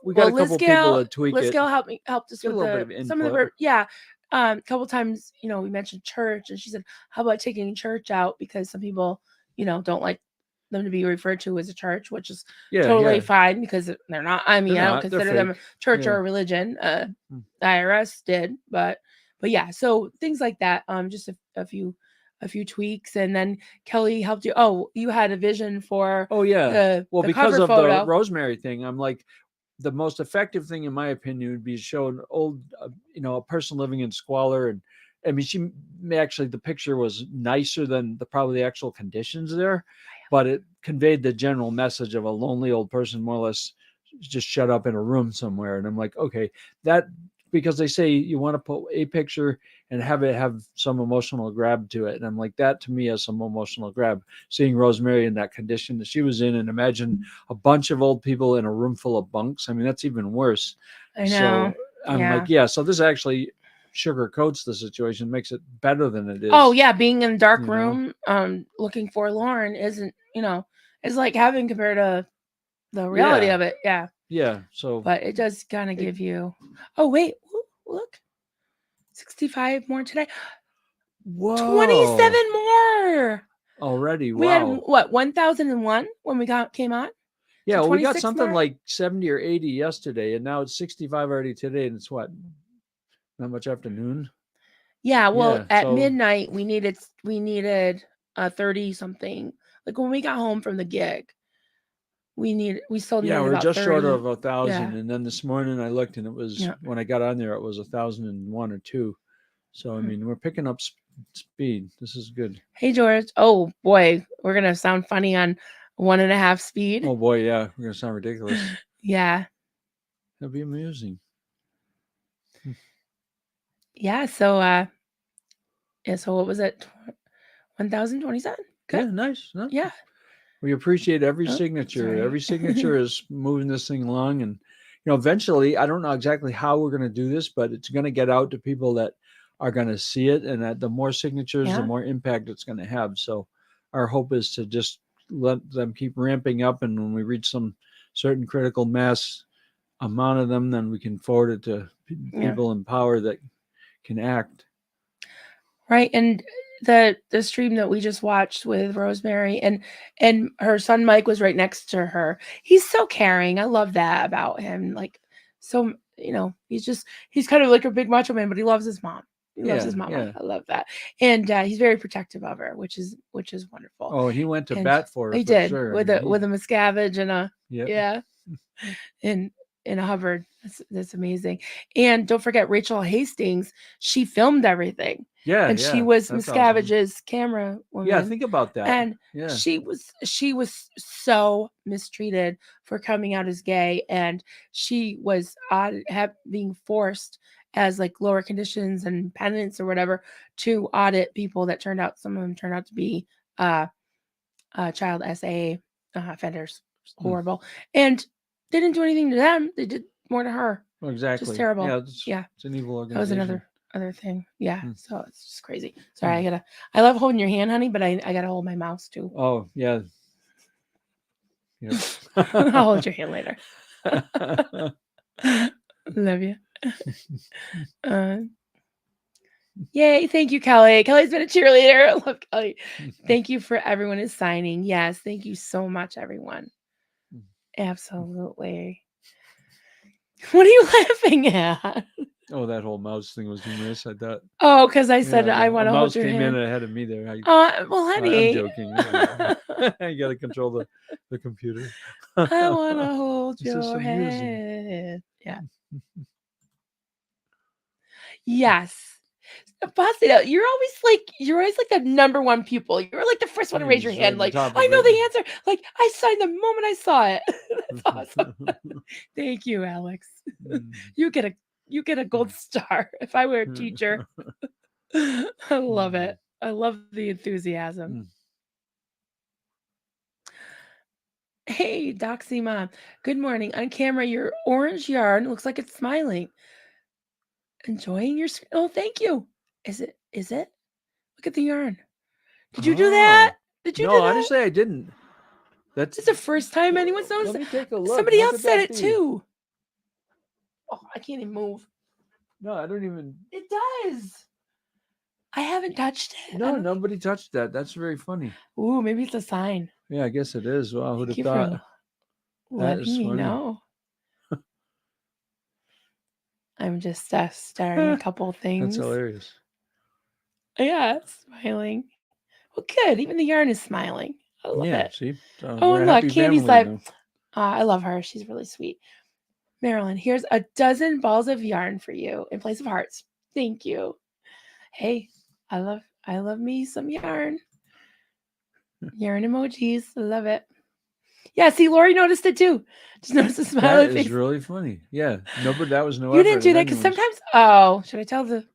We got Well, a couple people to tweak Liz it, Gale helped us get a with little bit of some of the input. yeah. A couple times, we mentioned church, and she said, "How about taking church out because some people, don't like them to be referred to as a church, which is Yeah, totally yeah, fine because they're not. I they're mean, I don't not. They're consider them a fake. church or Yeah. a religion. Mm. IRS did, but yeah. So things like that. Just a few tweaks, and then Kelly helped you. Oh, you had a vision for Oh yeah. Well, the because cover of the photo. Rosemary thing, I'm like, the most effective thing, in my opinion, would be to show an old, a person living in squalor, and I mean, she actually the picture was nicer than probably the actual conditions there, but it conveyed the general message of a lonely old person, more or less, just shut up in a room somewhere. And I'm like, okay, that because they say you want to put a picture and have it have some emotional grab to it, and I'm like, that to me has some emotional grab. Seeing Rosemary in that condition that she was in, and imagine a bunch of old people in a room full of bunks. I mean, that's even worse. I know. So I'm Yeah. like, yeah. So this actually sugarcoats the situation, makes it better than it Oh is. yeah, being in a dark You know? room, looking forlorn isn't, it's like having compared to the reality Yeah, of it. Yeah, yeah. So but it does kind of it, give you. Oh wait, look, 65 more today. whoa, 27 more. already, We had wow. what 1001 when we came on. Yeah, So well, we got 26 something more. like 70 or 80 yesterday, and now it's 65 already today, and it's what, not much after noon. Yeah, well, Yeah, at so midnight we needed 30 something. Like when we got home from the gig, we still yeah, needed we're about just short 30. of 1,000. Yeah. And then this morning I looked, and it was, Yeah. when I got on there, it was 1,001 or two. So I mean, we're picking up speed. This is good. Hey George. Oh boy, we're gonna sound funny on 1.5 speed. Oh boy, yeah, we're gonna sound ridiculous. Yeah. That'll be amusing. Yeah. So yeah, so what was it? 1027? Good. Yeah, nice. No, Yeah. we appreciate every Oh, signature. sorry. Every signature is moving this thing along, and eventually, I don't know exactly how we're going to do this, but it's going to get out to people that are going to see it, and that the more signatures, the Yeah. more impact it's going to have. So, our hope is to just let them keep ramping up, and when we reach some certain critical mass amount of them, then we can forward it to Yeah. people in power that can act. Right. And the stream that we just watched with Rosemary and her son Mike was right next to her. He's so caring. I love that about him. Like so, he's kind of like a big macho man, but he loves his mom. He loves Yeah, his mama. yeah. I love that. And he's very protective of her, which is wonderful. Oh, and he went to And bat for her he for did sure. I with mean, a Miscavige and a yep. yeah. And in a Hubbard. That's amazing. And don't forget Rachel Hastings. She filmed everything, Yeah, and she yeah, was that's awesome. Miscavige's camera Yeah, woman. think about that. And Yeah. she was so mistreated for coming out as gay, and she was being forced as like lower conditions and penance or whatever to audit people that turned out, some of them turned out to be uh child SA offenders. Hmm. Horrible. And they didn't do anything to them. They did more to her. Well, Just exactly. terrible. Yeah, Yeah. it's an evil That was organization. another thing. Yeah. Hmm. So it's just crazy. Hmm. Sorry, I love holding your hand, honey, but I gotta hold my mouse too. Oh, yeah. Yep. I'll hold your hand later. Love you. Uh, Yay. Thank you, Kelly. Kelly's been a cheerleader. I love Kelly. Thank you for everyone who's signing. Yes. Thank you so much, everyone. Absolutely. What are you laughing at? Oh, that whole mouse thing was humorous. I thought. Oh, because I said Yeah, I a want to hold mouse your came hand. in ahead of me there. Well, I'm honey. joking. You got to control the computer. I want to hold This is your amusing. hand. Yeah. Yes. Basita, you're always like the number one pupil. You're like the first one to raise your He's right hand. on Like, top I of know it. the answer. Like, I signed the moment I saw it. That's awesome. Thank you, Alex. You get a gold star if I were a teacher. I love it. I love the enthusiasm. Hey, Doxy Mom. Good morning. On camera, your orange yarn looks like it's smiling. Enjoying your oh, thank you. Is it? Look at the yarn. Did you do that? Oh. Did you No, do that? honestly, I didn't. That's It's the first time anyone's noticed Let me it. take a look. Somebody How else could said that it be? too. Oh, I can't even move. No, I don't even. It does. I haven't touched it. No, nobody touched that. That's very funny. Ooh, maybe it's a sign. Yeah, I guess it is. Wow, who'd Thank have you thought? for That letting is me funny. know. I'm just staring a couple things. That's hilarious. Yeah, smiling. Well, good. Even the yarn is smiling. I love it. See? So Oh, we're and a look, happy Candy's family live. now. I love her. She's really sweet. Marilyn, here's a dozen balls of yarn for you in place of hearts. Thank you. Hey, I love me some yarn. Yarn emojis. I love it. Yeah, see, Lori noticed it too. Just noticed the smiley That face. is really funny. Yeah. No, but that was no You effort. didn't do that because sometimes, should I tell the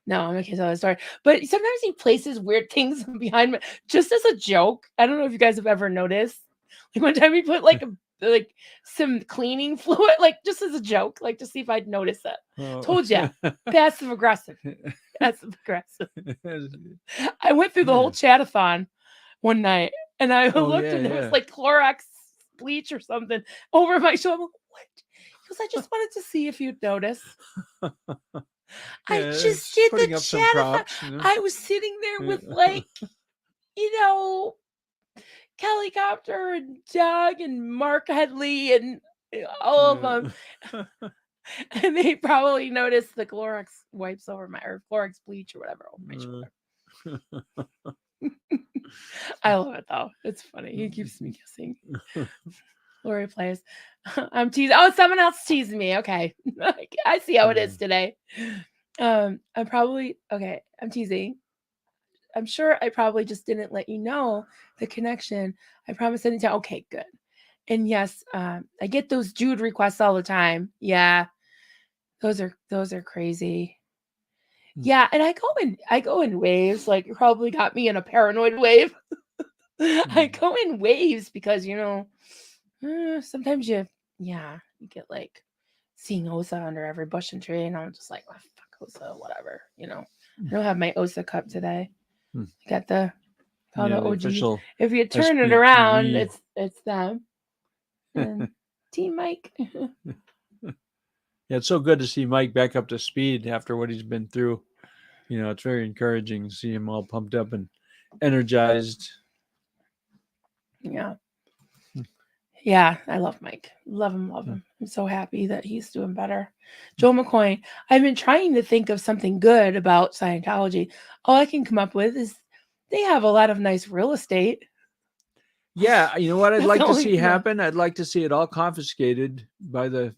no, I'm not gonna tell the story. But sometimes he places weird things behind me just as a joke. I don't know if you guys have ever noticed. Like one time he put like some cleaning fluid, like just as a joke, like to see if I'd notice it. Oh. Told you. Passive aggressive. Passive aggressive. I went through the whole chatathon one night and I looked and there was like Clorox bleach or something over my shoulder. I'm like, what? He goes, I just wanted to see if you'd notice. I just did the chatathon. I was sitting there with Kelly Copter and Doug and Mark Headley and all of them. And they probably noticed the Clorox wipes over or Clorox bleach or whatever over my shoulder. I love it though. It's funny. He keeps me guessing. Lori plays. I'm teasing. Oh, someone else teased me. Okay. I see how it is today. I'm teasing. I'm sure I probably just didn't let you know the connection. I promised anytime. Okay, good. And yes, I get those Jude requests all the time. Yeah. Those are crazy. Yeah, and I go in waves. Like you probably got me in a paranoid wave. I go in waves because sometimes you get like seeing Osa under every bush and tree, and I'm just like, oh, fuck Osa, whatever. I don't have my Osa cup today. I got the OG. Official If you turn it around, it's them. And Team Mike. Yeah, it's so good to see Mike back up to speed after what he's been through. It's very encouraging to see him all pumped up and energized. Yeah. Yeah, I love Mike. Love him, love him. I'm so happy that he's doing better. Joel McCoy, I've been trying to think of something good about Scientology. All I can come up with is they have a lot of nice real estate. Yeah, you know what I'd like to see happen? I'd like to see it all confiscated by the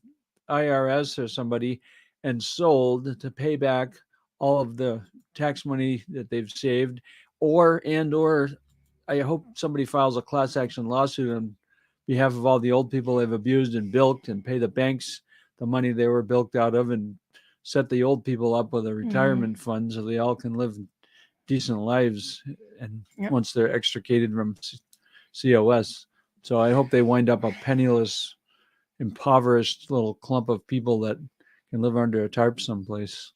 IRS or somebody and sold to pay back all of the tax money that they've saved, or I hope somebody files a class action lawsuit on behalf of all the old people they've abused and bilked, and pay the banks the money they were bilked out of, and set the old people up with a Mhm. retirement fund so they all can live decent lives, and Yep. once they're extricated from COS. So I hope they wind up a penniless, impoverished little clump of people that can live under a tarp someplace.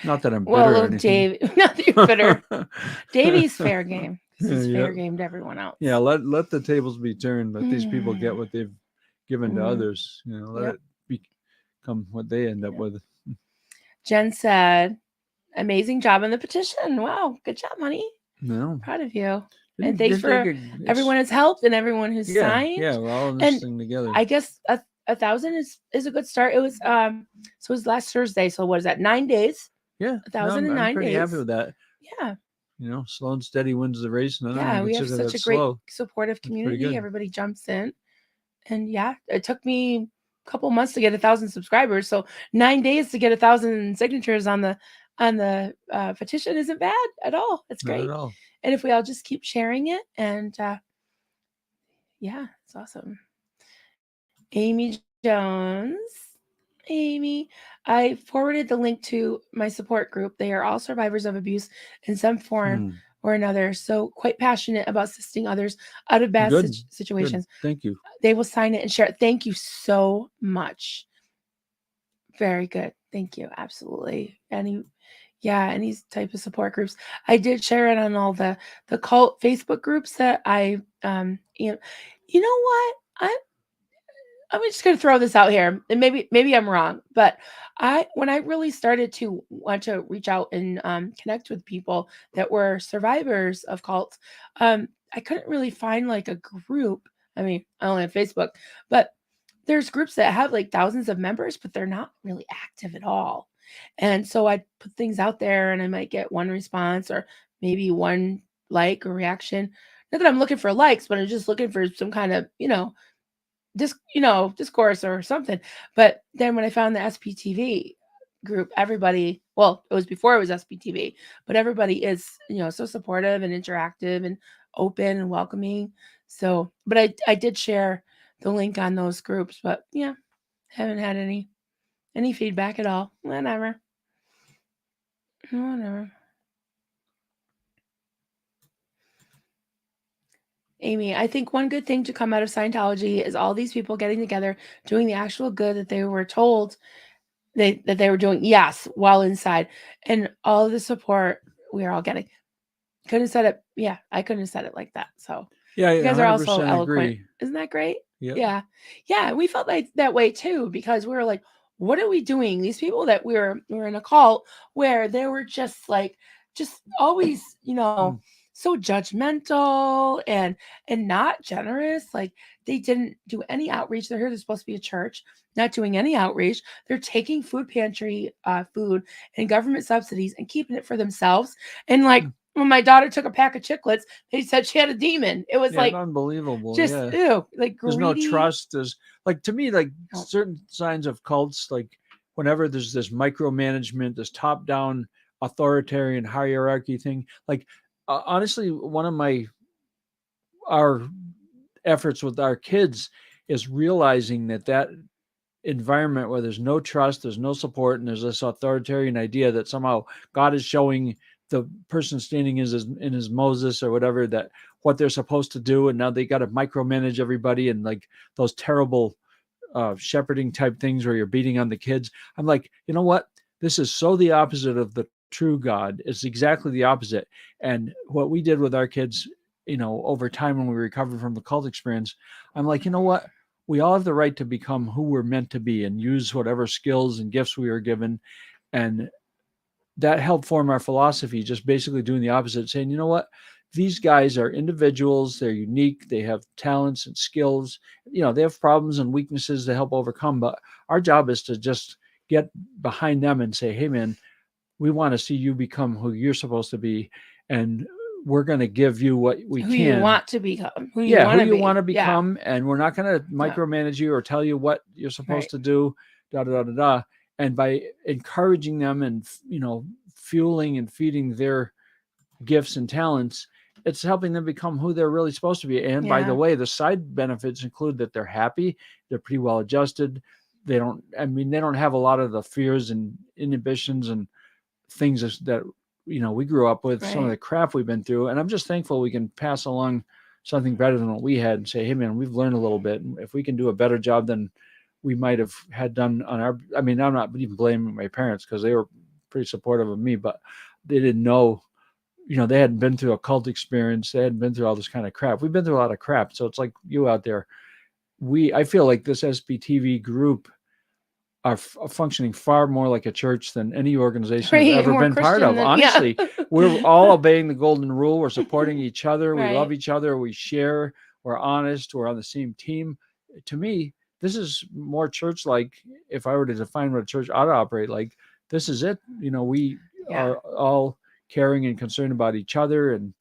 Not that I'm Well, bitter or little anything. Dave, not that you're bitter. Davey's fair game because he's Yeah, fair game to everyone yeah. else. Let the tables be turned. Let these people get Mm. what they've given to Mhm. others. Let Yep. it become what they end up Yep. with. Jen said, "Amazing job on the petition. Wow, good job, honey. No, Proud of you. And didn't thanks didn't take for a. everyone It's who's helped and everyone who's yeah. signed. We're all in this And thing together. I guess a thousand is a good start. It was so it was last Thursday. So what is that? 9 days. Yeah, A no, thousand I'm, and I'm nine pretty happy days. with that. Yeah. Slow and steady wins the race, and I don't even Yeah. We have consider such that a great slow. supportive That's pretty community. good. Everybody jumps in. And yeah, it took me a couple months to get 1,000 subscribers. So 9 days to get 1,000 signatures on the petition isn't bad at all. It's Not at great. all. And if we all just keep sharing it, and yeah, it's awesome. Amy Jones. Amy, I forwarded the link to my support group. They are all survivors of abuse in some form Hmm. or another. So quite passionate about assisting others out of bad Good, good. situations. Thank you. They will sign it and share it. Thank you so much. Very good. Thank you. Absolutely. Any type of support groups. I did share it on all the cult Facebook groups that you know what? I'm just going to throw this out here, and maybe I'm wrong, but when I really started to want to reach out and connect with people that were survivors of cults, I couldn't really find like a group. I mean, I only have Facebook, but there's groups that have like thousands of members, but they're not really active at all. And so I put things out there, and I might get one response or maybe one like or reaction. Not that I'm looking for likes, but I'm just looking for some kind of discourse or something. But then when I found the SPTV group, everybody, well, it was before it was SPTV, but everybody is, so supportive and interactive and open and welcoming. So, but I did share the link on those groups, but yeah, haven't had any feedback at all. Whatever. Amy, I think one good thing to come out of Scientology is all these people getting together, doing the actual good that they were told that they were doing, yes, while inside, and all of the support we are all getting. Couldn't have said it. Yeah, I couldn't have said it like that. So Yeah, you I guys are also 100% eloquent. agree. Isn't that great? Yep. Yeah. Yeah. We felt like that way too, because we were like, what are we doing? These people that we were in a cult where they were just always, Hmm. so judgmental and not generous. Like they didn't do any outreach. They're here, they're supposed to be a church, not doing any outreach. They're taking food pantry food and government subsidies and keeping it for themselves. And like when my daughter took a pack of chiclets, they said she had a demon. It was Yeah, like unbelievable. just Yeah. ew, like There's no greedy. trust. There's like, to me, like No. certain signs of cults, like whenever there's this micromanagement, this top down authoritarian hierarchy thing. Like, honestly, one of our efforts with our kids is realizing that environment where there's no trust, there's no support, and there's this authoritarian idea that somehow God is showing the person standing in his Moses or whatever, that what they're supposed to do, and now they got to micromanage everybody, and like those terrible shepherding type things where you're beating on the kids. I'm like, you know what? This is so the opposite of the true God. It's exactly the opposite. And what we did with our kids, over time when we recovered from the cult experience, I'm like, you know what? We all have the right to become who we're meant to be and use whatever skills and gifts we were given. And that helped form our philosophy, just basically doing the opposite, saying, you know what? These guys are individuals, they're unique, they have talents and skills. They have problems and weaknesses to help overcome, but our job is to just get behind them and say, hey man, we want to see you become who you're supposed to be. And we're going to give you what we Who you can. want to become, who you Yeah, want who to you be. want to Yeah. become, and we're not going to Yeah. micromanage you or tell you what you're supposed Right. to do. Da da da da da. And by encouraging them and fueling and feeding their gifts and talents, it's helping them become who they're really supposed to be. And by the Yeah. way, the side benefits include that they're happy, they're pretty well adjusted. They don't have a lot of the fears and inhibitions and things that we grew up with, some of Right. the crap we've been through. And I'm just thankful we can pass along something better than what we had and say, hey man, we've learned a little bit. If we can do a better job than we might have had done on our, I mean, I'm not even blaming my parents because they were pretty supportive of me, but they didn't know, they hadn't been through a cult experience. They hadn't been through all this kind of crap. We've been through a lot of crap. So it's like you out there. I feel like this SBTV group are functioning far more like a church than any organization I've Right. ever More been part Christian of. than, yeah. Honestly, we're all obeying the golden rule. We're supporting each other. We love Right. each other. We share. We're honest. We're on the same team. To me, this is more church like. If I were to define what a church ought to operate like, this is it. We Yeah. are all caring and concerned about each other, and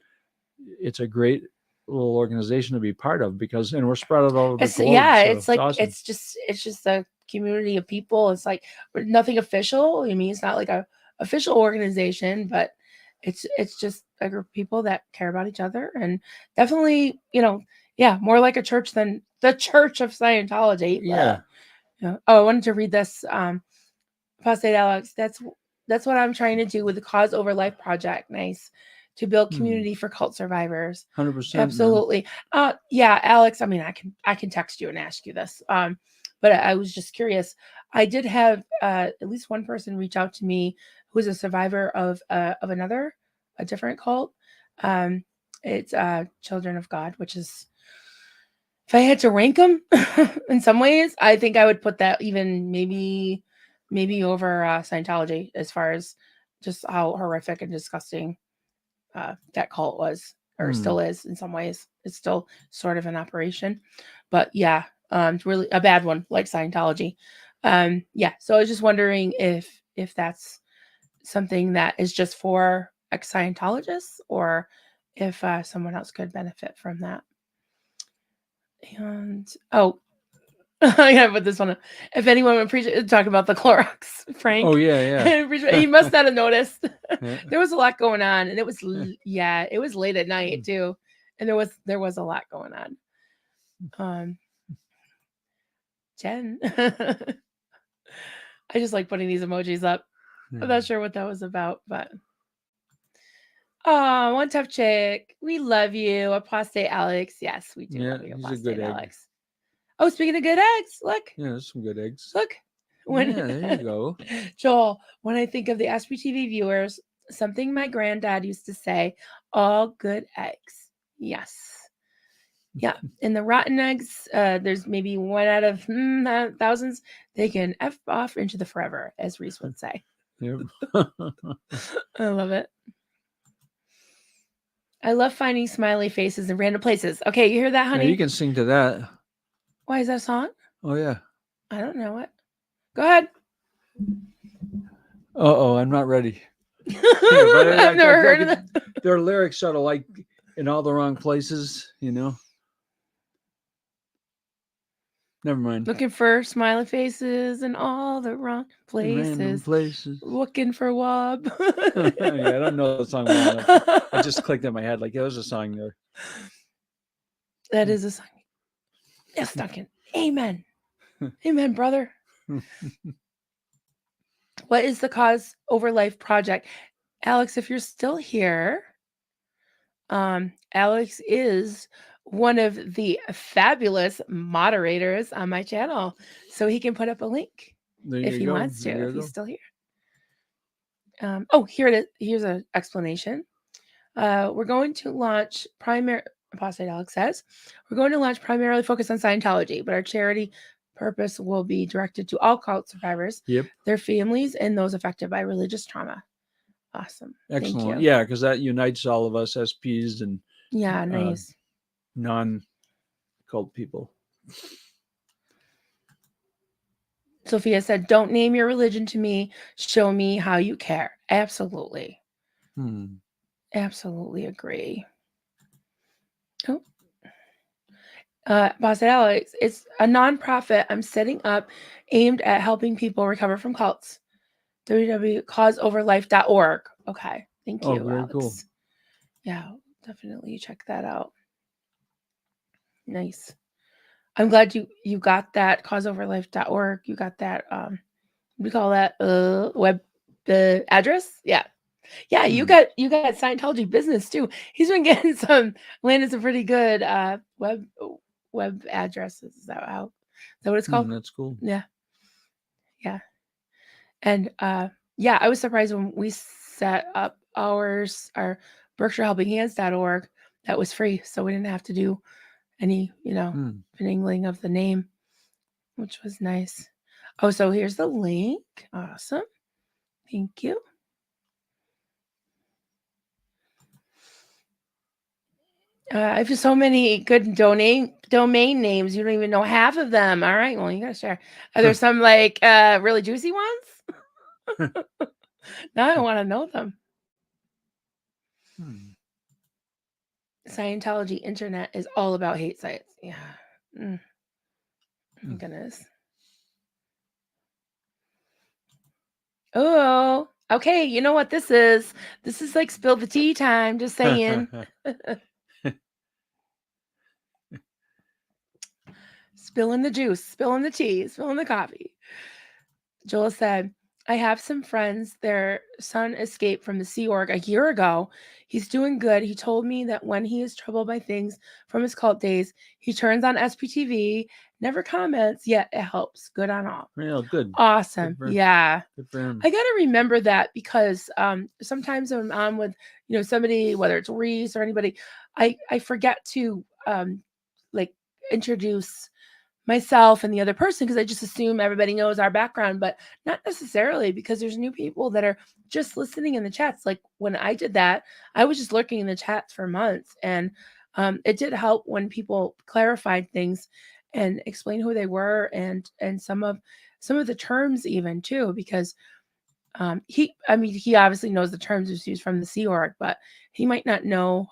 it's a great little organization to be part of and we're spread out all over the It's, globe. yeah, So it's it's like awesome. it's just a community of people. It's like nothing official. I mean, it's not like a official organization, but it's just a group of people that care about each other, and definitely, yeah, more like a church than the Church of Scientology. Yeah. Oh, I wanted to read this. Apostate Alex, that's what I'm trying to do with the Cause Over Life project. Nice. To build community for cult survivors. 100%, man. Absolutely. Yeah, Alex, I mean, I can text you and ask you this. But I was just curious. I did have at least one person reach out to me who is a survivor of a different cult. It's Children of God, which is, if I had to rank them in some ways, I think I would put that even maybe over Scientology, as far as just how horrific and disgusting that cult was, or Hmm. still is in some ways. It's still sort of an operation, but yeah, it's really a bad one, like Scientology. Yeah, so I was just wondering if that's something that is just for ex-Scientologists, or if someone else could benefit from that. And oh, I gotta put this one up. If anyone would appreciate talking about the Clorox, Oh Frank, yeah, he must not have noticed. yeah. There was a lot going on, and it was Yeah. yeah, it was late at night Mm. too, and there was a lot going on. Um, Jen, I just like putting these emojis up. I'm not sure what that was about, but oh, one tough chick. We love you, Apostate Alex. Yes, we do Yeah, love you, he's a good Apostate egg. Alex. Oh, speaking of good eggs, look. Yeah, there's some good eggs. Look, when Yeah, there you go. Joel, when I think of the SBTV viewers, something my granddad used to say, all good eggs. Yes. Yeah. And the rotten eggs, there's maybe one out of thousands. They can F off into the forever, as Reese would say. Yep. I love it. I love finding smiley faces in random places. Okay, you hear that, Yeah, you honey? can sing to that. Why is that a song? Oh yeah. I don't know it. Go ahead. Oh, I'm not ready. Yeah, but I've never heard of that. their lyrics sort of like in all the wrong places. Never mind. Looking for smiley faces in all the wrong Random places. places. Looking for Wob. Yeah, I don't know the song well enough. It just clicked in my head like, yeah, there's a song there. That is a song. Yes, Duncan. Amen. Amen, brother. What is the Cause Over Life project? Alex, if you're still here, Alex is one of the fabulous moderators on my channel. So he can put up a link There if you he go. wants to, There you if he's go. still here. Oh, here it is. Here's an explanation. We're going to launch Apostate Alex says, we're going to launch primarily focused on Scientology, but our charity purpose will be directed to all cult survivors, Yep. their families, and those affected by religious trauma. Awesome. Excellent. Thank you. Yeah, because that unites all of us SPs and Yeah, nice. non-cult people. Sophia said, don't name your religion to me. Show me how you care. Absolutely. Absolutely agree. Oh, Boss Alex, it's a nonprofit I'm setting up aimed at helping people recover from cults. www.causeoverlife.org. Okay. Thank Oh, you, very cool. Alex. Yeah, definitely check that out. Nice. I'm glad you got that causeoverlife.org. You got that we call that web the address. Yeah. Yeah, Hmm. you got Scientology business too. He's been getting some landing some pretty good web addresses. Is that what it's called? That's cool. Yeah. Yeah. And yeah, I was surprised when we set up our BerkshireHelpingHands.org that was free. So we didn't have to do any, Hmm. finagling of the name, which was nice. Oh, so here's the link. Awesome. Thank you. I have so many good domain names. You don't even know half of them. All right. Well, you gotta share. Are there some like really juicy ones? Now I want to know them. Hmm. Scientology internet is all about hate sites. Yeah. Mm, my Hmm. goodness. Oh, okay. You know what this is? This is like spill the tea time. Just saying. Spilling the juice, spilling the tea, spilling the coffee. Joel said, I have some friends. Their son escaped from the Sea Org a year ago. He's doing good. He told me that when he is troubled by things from his cult days, he turns on SPTV, never comments, yet it helps. Good on all. Yeah, good. Awesome. Yeah. Good for him. I got to remember that because sometimes when I'm with, somebody, whether it's Reese or anybody, I forget to like introduce myself and the other person because I just assume everybody knows our background, but not necessarily because there's new people that are just listening in the chats. Like when I did that, I was just lurking in the chats for months, and it did help when people clarified things and explained who they were and some of the terms even too because he obviously knows the terms was used from the Sea Org, but he might not know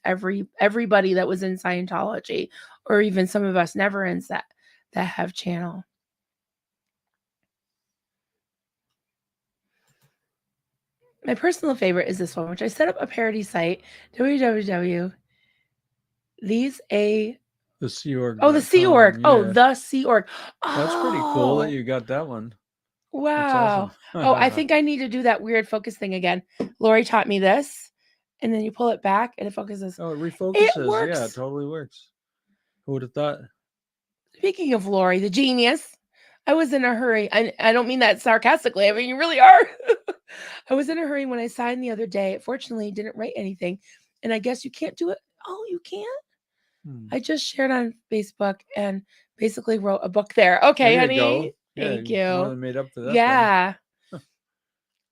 everybody that was in Scientology, or even some of us never ins that have channel. My personal favorite is this one, which I set up a parody site, www. These a the Sea Org. TheSeaOrg.com. Oh, Yeah. the Sea Org. That's pretty cool that Oh, you got that one. That's wow. awesome. Oh, I think I need to do that weird focus thing again. Lori taught me this, and then you pull it back and it focuses. Oh, it It refocuses. Yeah, it works. totally works. Who would have thought? Speaking of Lori, the genius, I was in a hurry. I don't mean that sarcastically. I mean, you really are. I was in a hurry when I signed the other day. Fortunately, didn't write anything. And I guess you can't do it. Oh, you can't? Hmm. I just shared on Facebook and basically wrote a book there. There Okay, you honey. go. Yeah, Thank you more you. than made up for that then. Yeah.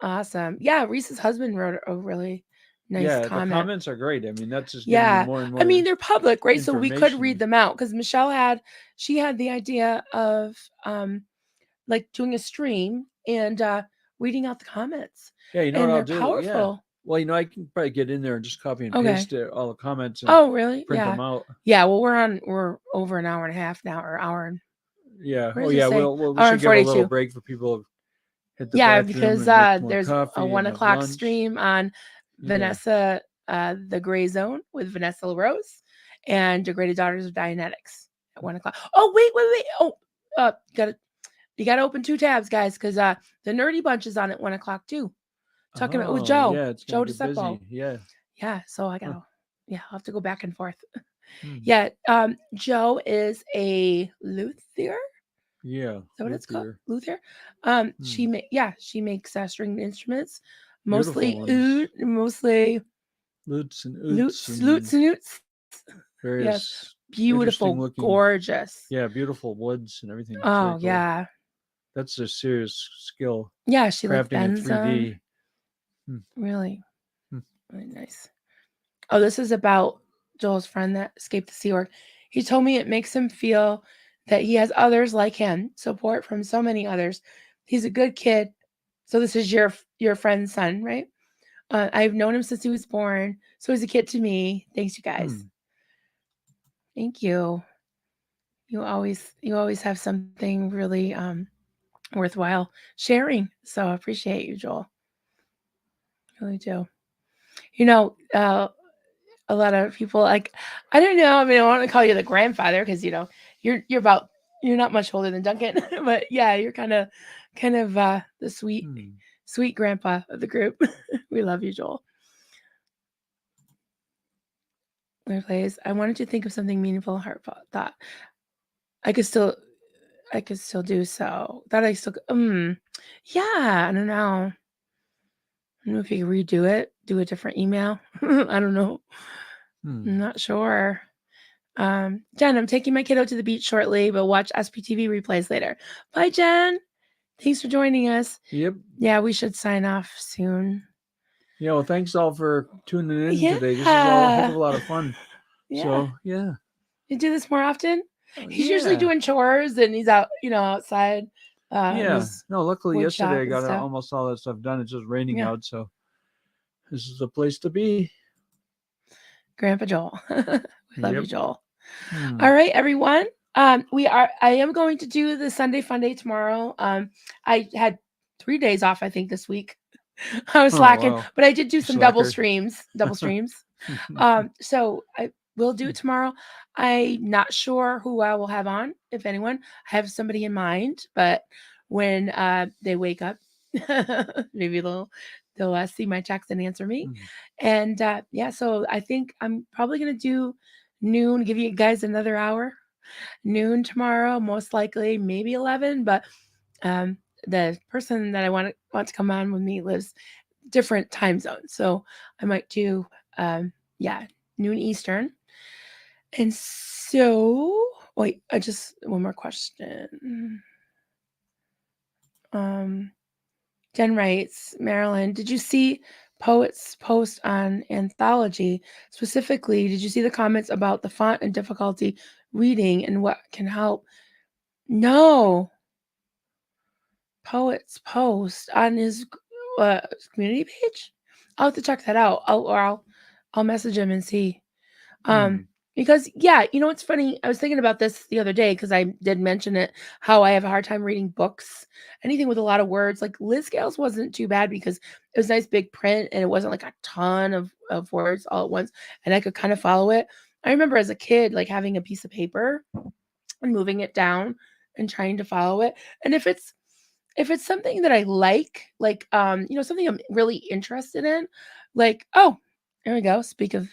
Awesome. Yeah, Reese's husband wrote a really nice Yeah, the comment. comments are great. I mean, that's just giving you Yeah. more and I more mean, they're public, right? So we could read information. them out because Michelle she had the idea of like doing a stream and reading out the comments. Yeah, you know what And I'll they're do? Yeah. powerful. Well, I can probably get in there and just copy and Okay. paste it, all the comments and Oh, really? print Yeah. them out. Yeah. Well, we're over an hour and a half now, or hour and Yeah. where Oh, does it yeah. say? We Hour should and give a little 42. break for people to hit the Yeah, bathroom because and make more there's a coffee and have 1 o'clock lunch. stream on Yeah. Vanessa, the Gray Zone with Vanessa LaRose and Degraded Daughters of Dianetics at 1 o'clock. Oh, wait. Oh, you gotta open 2 tabs, guys, because the Nerdy Bunch is on at 1 o'clock too. Talking about with Oh, Joe, yeah. It's gonna Joe get busy. DeCepo. Yeah. Yeah, so Huh. I'll have to go back and forth. Hmm. Yeah, Joe is a luthier. Yeah. Is that what it's called? Luthier. Luthier. Hmm. She makes stringed instruments, Beautiful mostly ones. oud, mostly Lutes and oots lutes and and oots. Yes, various interesting beautiful, looking, gorgeous. yeah, beautiful woods and everything. It's very Oh cool. yeah, That's a serious skill. yeah. She like Crafting in bends them. 3D. Hmm. Really, Hmm. really nice. Oh, this is about Joel's friend that escaped the Sea Org. He told me it makes him feel that he has others like him, support from so many others. He's a good kid. So this is your friend's son, right? I've known him since he was born. So he's a kid to me. Thanks, you guys. Hmm. Thank you. You always have something really worthwhile sharing. So I appreciate you, Joel. Really do. You know, a lot of people like I don't know. I mean, I want to call you the grandfather because you're not much older than Duncan, but yeah, you're kind of the Hmm. sweet grandpa of the group. We love you, Joel. Replays. I wanted to think of something meaningful, heartfelt. Thought I could still, I could still do so. Thought I still, yeah. I don't know. I don't know if you can redo it, do a different email. I don't know. I'm Hmm. not sure. Jen, I'm taking my kiddo to the beach shortly, but watch SPTV replays later. Bye, Jen. Thanks for joining us. Yep. Yeah, we should sign off soon. Yeah. Well, thanks all for tuning in today. This is all a heck Yeah. of a lot of fun. Yeah. So yeah. You do this more often? He's usually Yeah. doing chores and he's out, outside in Yeah. his No, luckily wood yesterday shop I and got stuff. almost all that stuff done. It's just raining Yeah. out, so this is the place to be. Grandpa Joel. We love Yep. you, Joel. Hmm. All right, everyone. I am going to do the Sunday fun day tomorrow. I had 3 days off, I think, this week. I was Oh slacking, wow. but I did do You some double slacker. streams. Double streams. So I will do it tomorrow. I'm not sure who I will have on, if anyone. I have somebody in mind, but when they wake up, maybe they'll see my text and answer me. Hmm. And yeah, so I think I'm probably gonna do noon. Give you guys another hour. Noon tomorrow, most likely, maybe 11. But um, the person that I want to come on with me lives different time zones. So I might do, yeah, noon Eastern. And so, wait, I just, one more question. Um, Jen writes, Marilyn, did you see Poet's post on anthology? Specifically, did you see the comments about the font and difficulty reading and what can help? No, Poet's post on his community page. I'll have to check that out. I'll message him and see. Um, Hmm. because yeah, it's funny. I was thinking about this the other day because I did mention it. How I have a hard time reading books, anything with a lot of words. Like Liz Gale's wasn't too bad because it was nice big print and it wasn't like a ton of words all at once, and I could kind of follow it. I remember as a kid like having a piece of paper and moving it down and trying to follow it. And if it's something that I like something I'm really interested in, like, oh, there we go. Speak of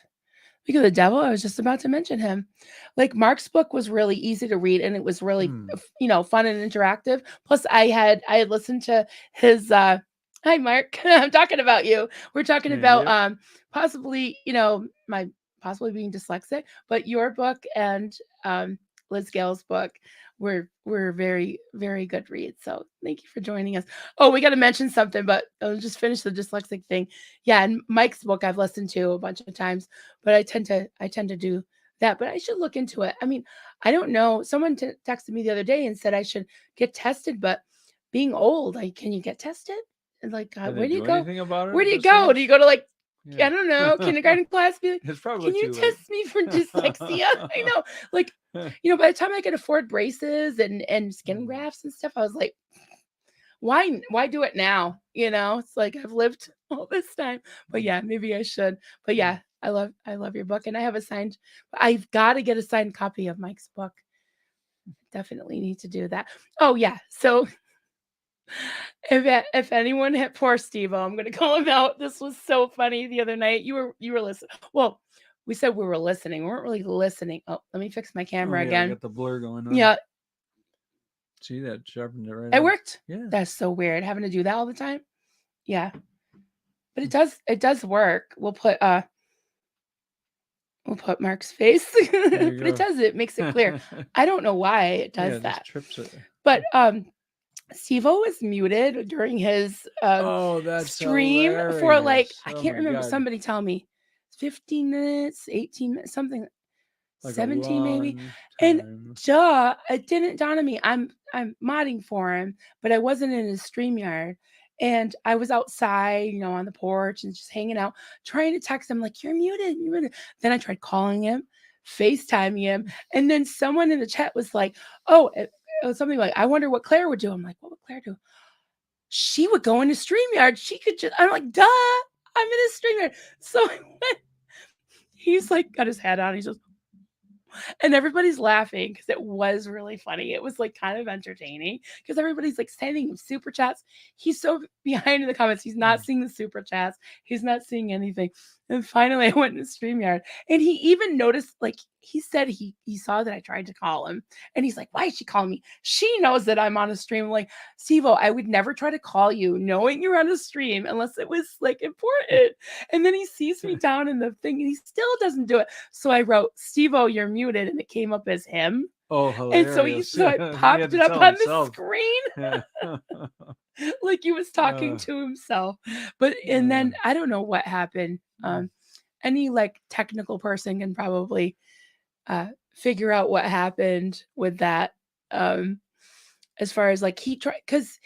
the devil, I was just about to mention him. Like Mark's book was really easy to read and it was really Hmm. fun and interactive. Plus I had listened to his hi Mark, I'm talking about you. We're talking about Yep. possibly, my possibly being dyslexic, but your book and Liz Gale's book were very, very good reads. So thank you for joining us. Oh, we got to mention something, but I'll just finish the dyslexic thing. Yeah, and Mike's book I've listened to a bunch of times, but I tend to do that. But I should look into it. I mean, I don't know. Someone texted me the other day and said I should get tested, but being old, like, can you get tested? And like, Can they where do you do go? anything about it Where do you this go? Do you age? go to like Yeah. I don't know, kindergarten class? Be like, It's probably can you too late. test me for dyslexia? I know, like, by the time I could afford braces and skin Hmm. grafts and stuff, I was like, why do it now? It's like I've lived all this time. But yeah, maybe I should. But Hmm. yeah, I love your book and I've got to get a signed copy of Mike's book. Definitely need to do that. Oh yeah. So if anyone hit poor Steve, I'm gonna call him out. This was so funny the other night. You were listening. Well, we said we were listening. We weren't really listening. Oh, let me fix my Oh camera yeah, I again. got the blur going on. Yeah, See that sharpened it right it up. worked. Yeah. That's so weird having to do that all the time. Yeah. But it does work. We'll put Mark's face. There you But go. it makes it clear. I don't know why it Yeah, does it just that. trips it. But Steve-O was muted during his Oh, that's stream for like hilarious. I Oh can't my remember, god. somebody tell me 15 minutes, 18 minutes, something, Like a 17 maybe. long And time. duh, it didn't dawn on me. I'm modding for him, but I wasn't in his StreamYard. And I was outside, on the porch and just hanging out, trying to text him like, "You're muted, you're muted." Then I tried calling him, FaceTiming him, and then someone in the chat was like, "Oh," it was something like, "I wonder what Claire would do." I'm like, "What would Claire do?" She would go into StreamYard. She could just, I'm like, "Duh, I'm in a StreamYard." So I went, he's like got his hat on. He's just, and everybody's laughing because it was really funny. It was like kind of entertaining because everybody's like sending him super chats. He's so behind in the comments. He's not seeing the super chats. He's not seeing anything. And finally, I went to StreamYard, and he even noticed, like he said, he saw that I tried to call him, and he's like, "Why is she calling me? She knows that I'm on a stream." I'm like, "Stevo, I would never try to call you knowing you're on a stream unless it was like important." And then he sees me down in the thing, and he still doesn't do it. So I wrote, "Stevo, you're muted," and it came up as him. Oh, And hilarious. so I He had popped to it up tell on the himself. screen Yeah. like he was talking Uh, to himself. But and uh, then I don't know what happened. Any like technical person can probably figure out what happened with that. Um, as far as like he tried, because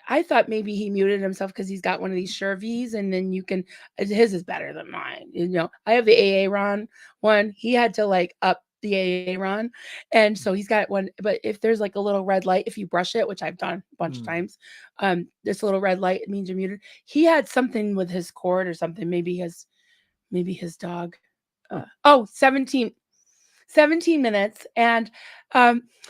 I thought maybe he muted himself because he's got one of these Shervies, and then you can, his is better than mine. I have the AA Ron one. He had to like up the AA Ron, and so he's got one. But if there's like a little red light, if you brush it, which I've done a bunch of times, this little red light, it means you're muted. He had something with his cord or something. Maybe his dog. Oh, 17 minutes. And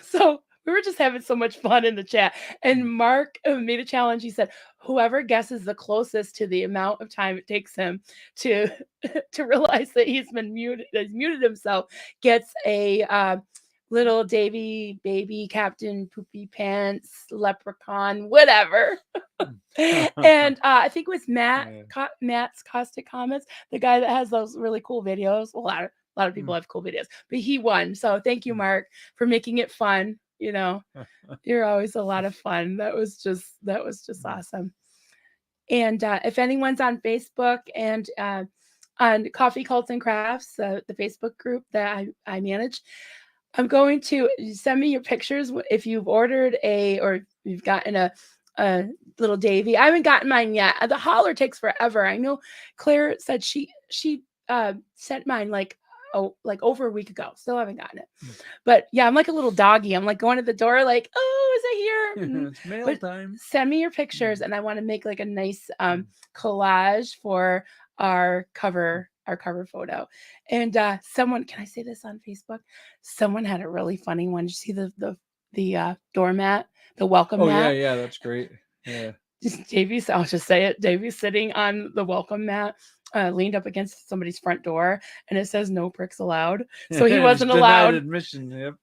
so we were just having so much fun in the chat. And Mark made a challenge. He said, whoever guesses the closest to the amount of time it takes him to to realize that he's muted himself, gets a little Davy baby Captain Poopy Pants leprechaun, whatever. And I think it was yeah. Matt's Caustic Comments, the guy that has those really cool videos. A lot of people have cool videos, but he won. So thank you, Mark, for making it fun. You're always a lot of fun. That was just awesome. And if anyone's on Facebook and on Coffee Cults and Crafts, the Facebook group that I manage, I'm going to send me your pictures if you've ordered or you've gotten a little Davy. I haven't gotten mine yet. The holler takes forever. I know Claire said she sent mine like over a week ago. Still haven't gotten it. But yeah, I'm like a little doggy. I'm like going to the door like, "Oh, is it here?" It's mail But time. send me your pictures, and I want to make like a nice collage for our cover photo. And someone, can I say this on Facebook? Someone had a really funny one. Did you see the doormat, the welcome Oh yeah, mat? yeah, that's great. Yeah. Davey's, I'll just say it. Davey's sitting on the welcome mat, leaned up against somebody's front door, and it says "No pricks allowed." So he He's wasn't denied allowed. admission. Yep.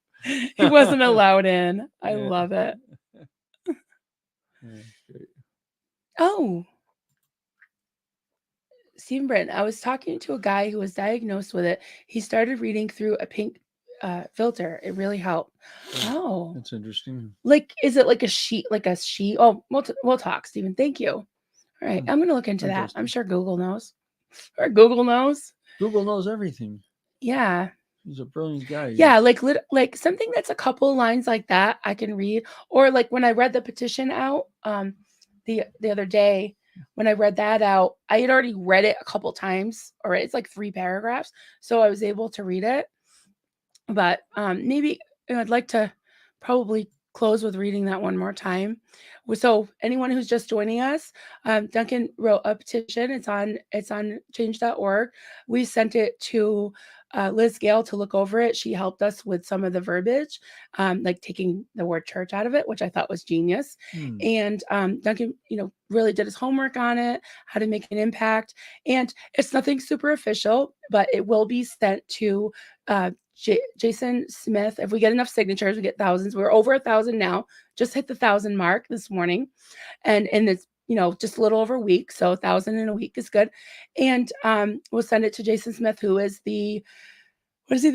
He wasn't allowed in. I Yeah. love it. Yeah, great. Oh, Stephen Britton, I was talking to a guy who was diagnosed with it. He started reading through a pink filter. It really helped. Oh, That's interesting. like, is it like a sheet? Oh, we'll talk, Stephen. Thank you. All right, I'm gonna look into that. I'm Interesting. sure Google knows, or Google knows. Google knows everything. Yeah, He's a brilliant guy. yeah, like something that's a couple lines like that I can read, or like when I read the petition out the other day. When I read that out, I had already read it a couple times, or it's like 3 paragraphs, so I was able to read it. But maybe I'd like to probably close with reading that one more time. So anyone who's just joining us, Duncan wrote a petition. It's on change.org. We sent it to Liz Gale to look over it. She helped us with some of the verbiage, like taking the word church out of it, which I thought was genius. And Duncan, really did his homework on it, how to make an impact. And it's nothing super official, but it will be sent to Jason Smith. If we get enough signatures, we get thousands. We're over 1,000 now. Just hit the 1,000 mark this morning, and it's just a little over a week. So 1,000 in a week is good. And we'll send it to Jason Smith, who is the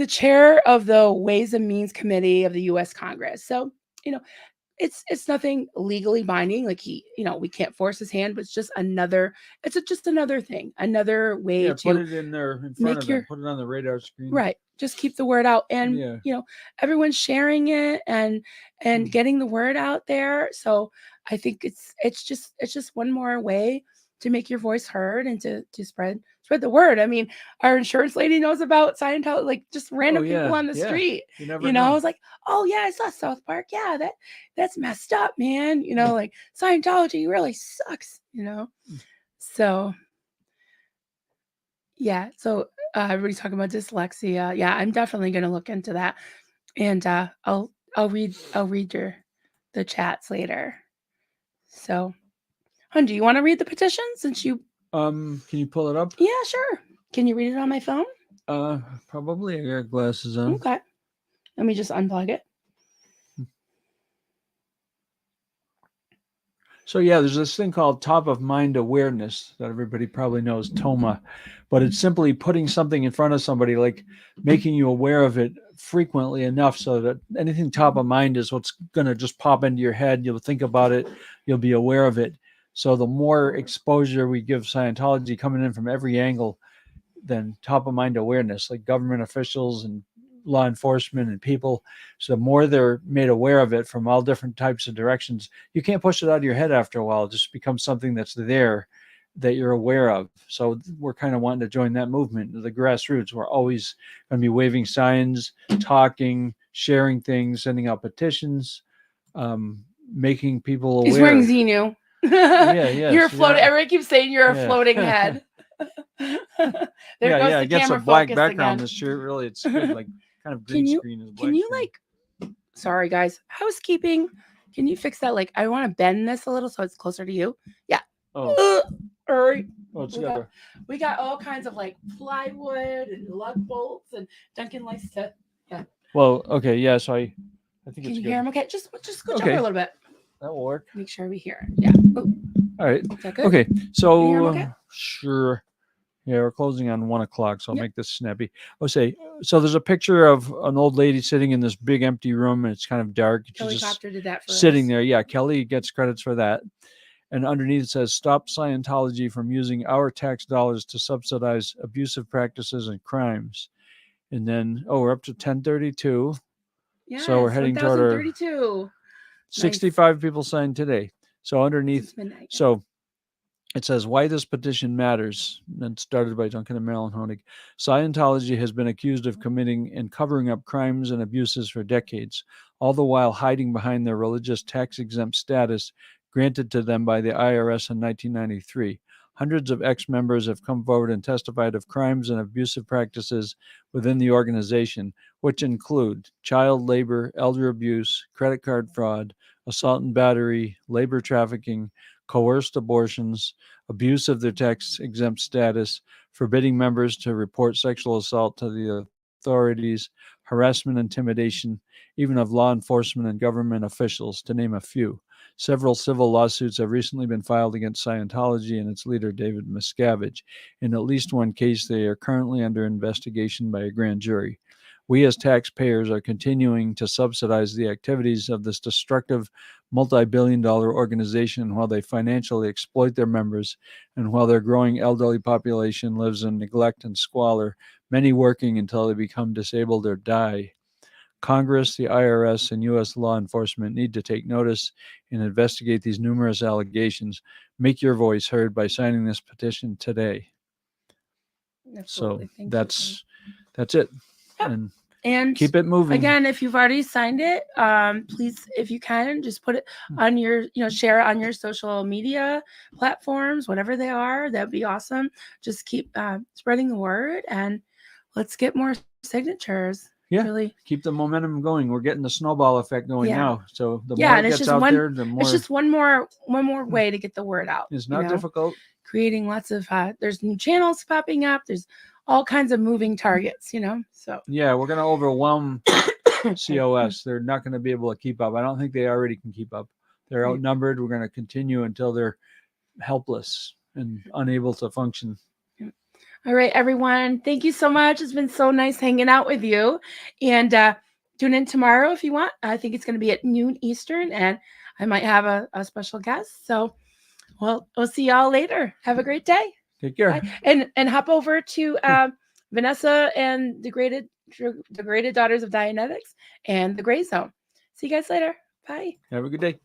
chair of the Ways and Means Committee of the U.S. Congress. So it's nothing legally binding. Like we can't force his hand, but it's just another. Just another thing, another way Yeah, put to it in there in front make of them. your Put it on the radar screen. right. Just keep the word out, and Yeah. everyone's sharing it and getting the word out there. So I think it's just one more way to make your voice heard and to spread the word. I mean, our insurance lady knows about Scientology, like just Oh random people yeah, on the yeah. street. You never You know, I know. was like, oh yeah, I saw South Park. Yeah, that's messed up, man. You know, like Scientology really sucks. You know, so yeah. So everybody's talking about dyslexia. Yeah, I'm definitely gonna look into that, and I'll read the chats later. So, hun, do you want to read the petition since you? Can you pull it up? Yeah, sure. Can you read it on my phone? Probably. I got glasses on. Okay. Let me just unplug it. So yeah, there's this thing called top of mind awareness that everybody probably knows, TOMA, but it's simply putting something in front of somebody, like making you aware of it frequently enough so that anything top of mind is what's going to just pop into your head. You'll think about it, you'll be aware of it. So the more exposure we give Scientology coming in from every angle, than top of mind awareness, like government officials and law enforcement and people. So the more they're made aware of it from all different types of directions, you can't push it out of your head after a while. It just becomes something that's there that you're aware of. So we're kind of wanting to join that movement, the grassroots. We're always going to be waving signs, talking, sharing things, sending out petitions, making people He's wearing aware. Xenu. Yeah, You're yes, a floating. yeah, Everybody keeps saying you're a yeah. floating head. There Yeah, goes yeah. the Against a camera black focus background, again. this shirt really, it's good. Like kind of Can green you screen is can black you screen. like sorry guys, housekeeping. Can you fix that? Like I want to bend this a little so it's closer to you. Yeah. Oh, All oh, it's we got got a. we got all kinds of like plywood and lug bolts and Duncan likes to yeah. Well, okay, yeah. So I think Can it's you hear good. him? Okay, just scooch over a Okay, little bit. that will work. Make sure we hear it. Yeah. Oh, All right. is that good? Okay, Can you hear him okay? so sure. Yeah, we're closing on 1 o'clock, so I'll Yep. make this snappy. I'll say, so there's a picture of an old lady sitting in this big empty room, and it's kind of dark. And she's Kelly just Copter did that for sitting us. there. Yeah, Kelly gets credits for that. And underneath it says, "Stop Scientology from using our tax dollars to subsidize abusive practices and crimes." And then, oh, we're up to 10:32, so we're Yes, heading toward our 1032. Nice. 65 people signed today. So underneath, Since midnight. so it says, "Why this petition matters," and started by Duncan and Marilyn Honig. Scientology has been accused of committing and covering up crimes and abuses for decades, all the while hiding behind their religious tax-exempt status granted to them by the IRS in 1993. Hundreds of ex-members have come forward and testified of crimes and abusive practices within the organization, which include child labor, elder abuse, credit card fraud, assault and battery, labor trafficking, coerced abortions, abuse of their tax exempt status, forbidding members to report sexual assault to the authorities, harassment, intimidation, even of law enforcement and government officials, to name a few. Several civil lawsuits have recently been filed against Scientology and its leader, David Miscavige. In at least one case, they are currently under investigation by a grand jury. We as taxpayers are continuing to subsidize the activities of this destructive multi-billion-dollar organization while they financially exploit their members and while their growing elderly population lives in neglect and squalor, many working until they become disabled or die. Congress, the IRS, and U.S. law enforcement need to take notice and investigate these numerous allegations. Make your voice heard by signing this petition today. So Absolutely. Thank you. that's it. Yep. And And keep it moving. again, if you've already signed it, please, if you can, just put it on your, share it on your social media platforms, whatever they are. That'd be awesome. Just keep spreading the word and let's get more signatures. Yeah, Really. keep the momentum going. We're getting the snowball effect going now. So the more and it it's gets just out one. there, the more It's just one more way to get the word out. it's not difficult. Creating lots of there's new channels popping up. There's all kinds of moving targets. So Yeah, we're going to overwhelm COS. They're not going to be able to keep up. I don't think they already can keep up. They're Right. outnumbered. We're going to continue until they're helpless and unable to function. All right, everyone. Thank you so much. It's been so nice hanging out with you. And tune in tomorrow if you want. I think it's going to be at noon Eastern, and I might have a special guest. So we'll see y'all later. Have a great day. Take care. Bye. And hop over to Vanessa and the Graded Daughters of Dianetics and the Gray Zone. See you guys later. Bye. Have a good day.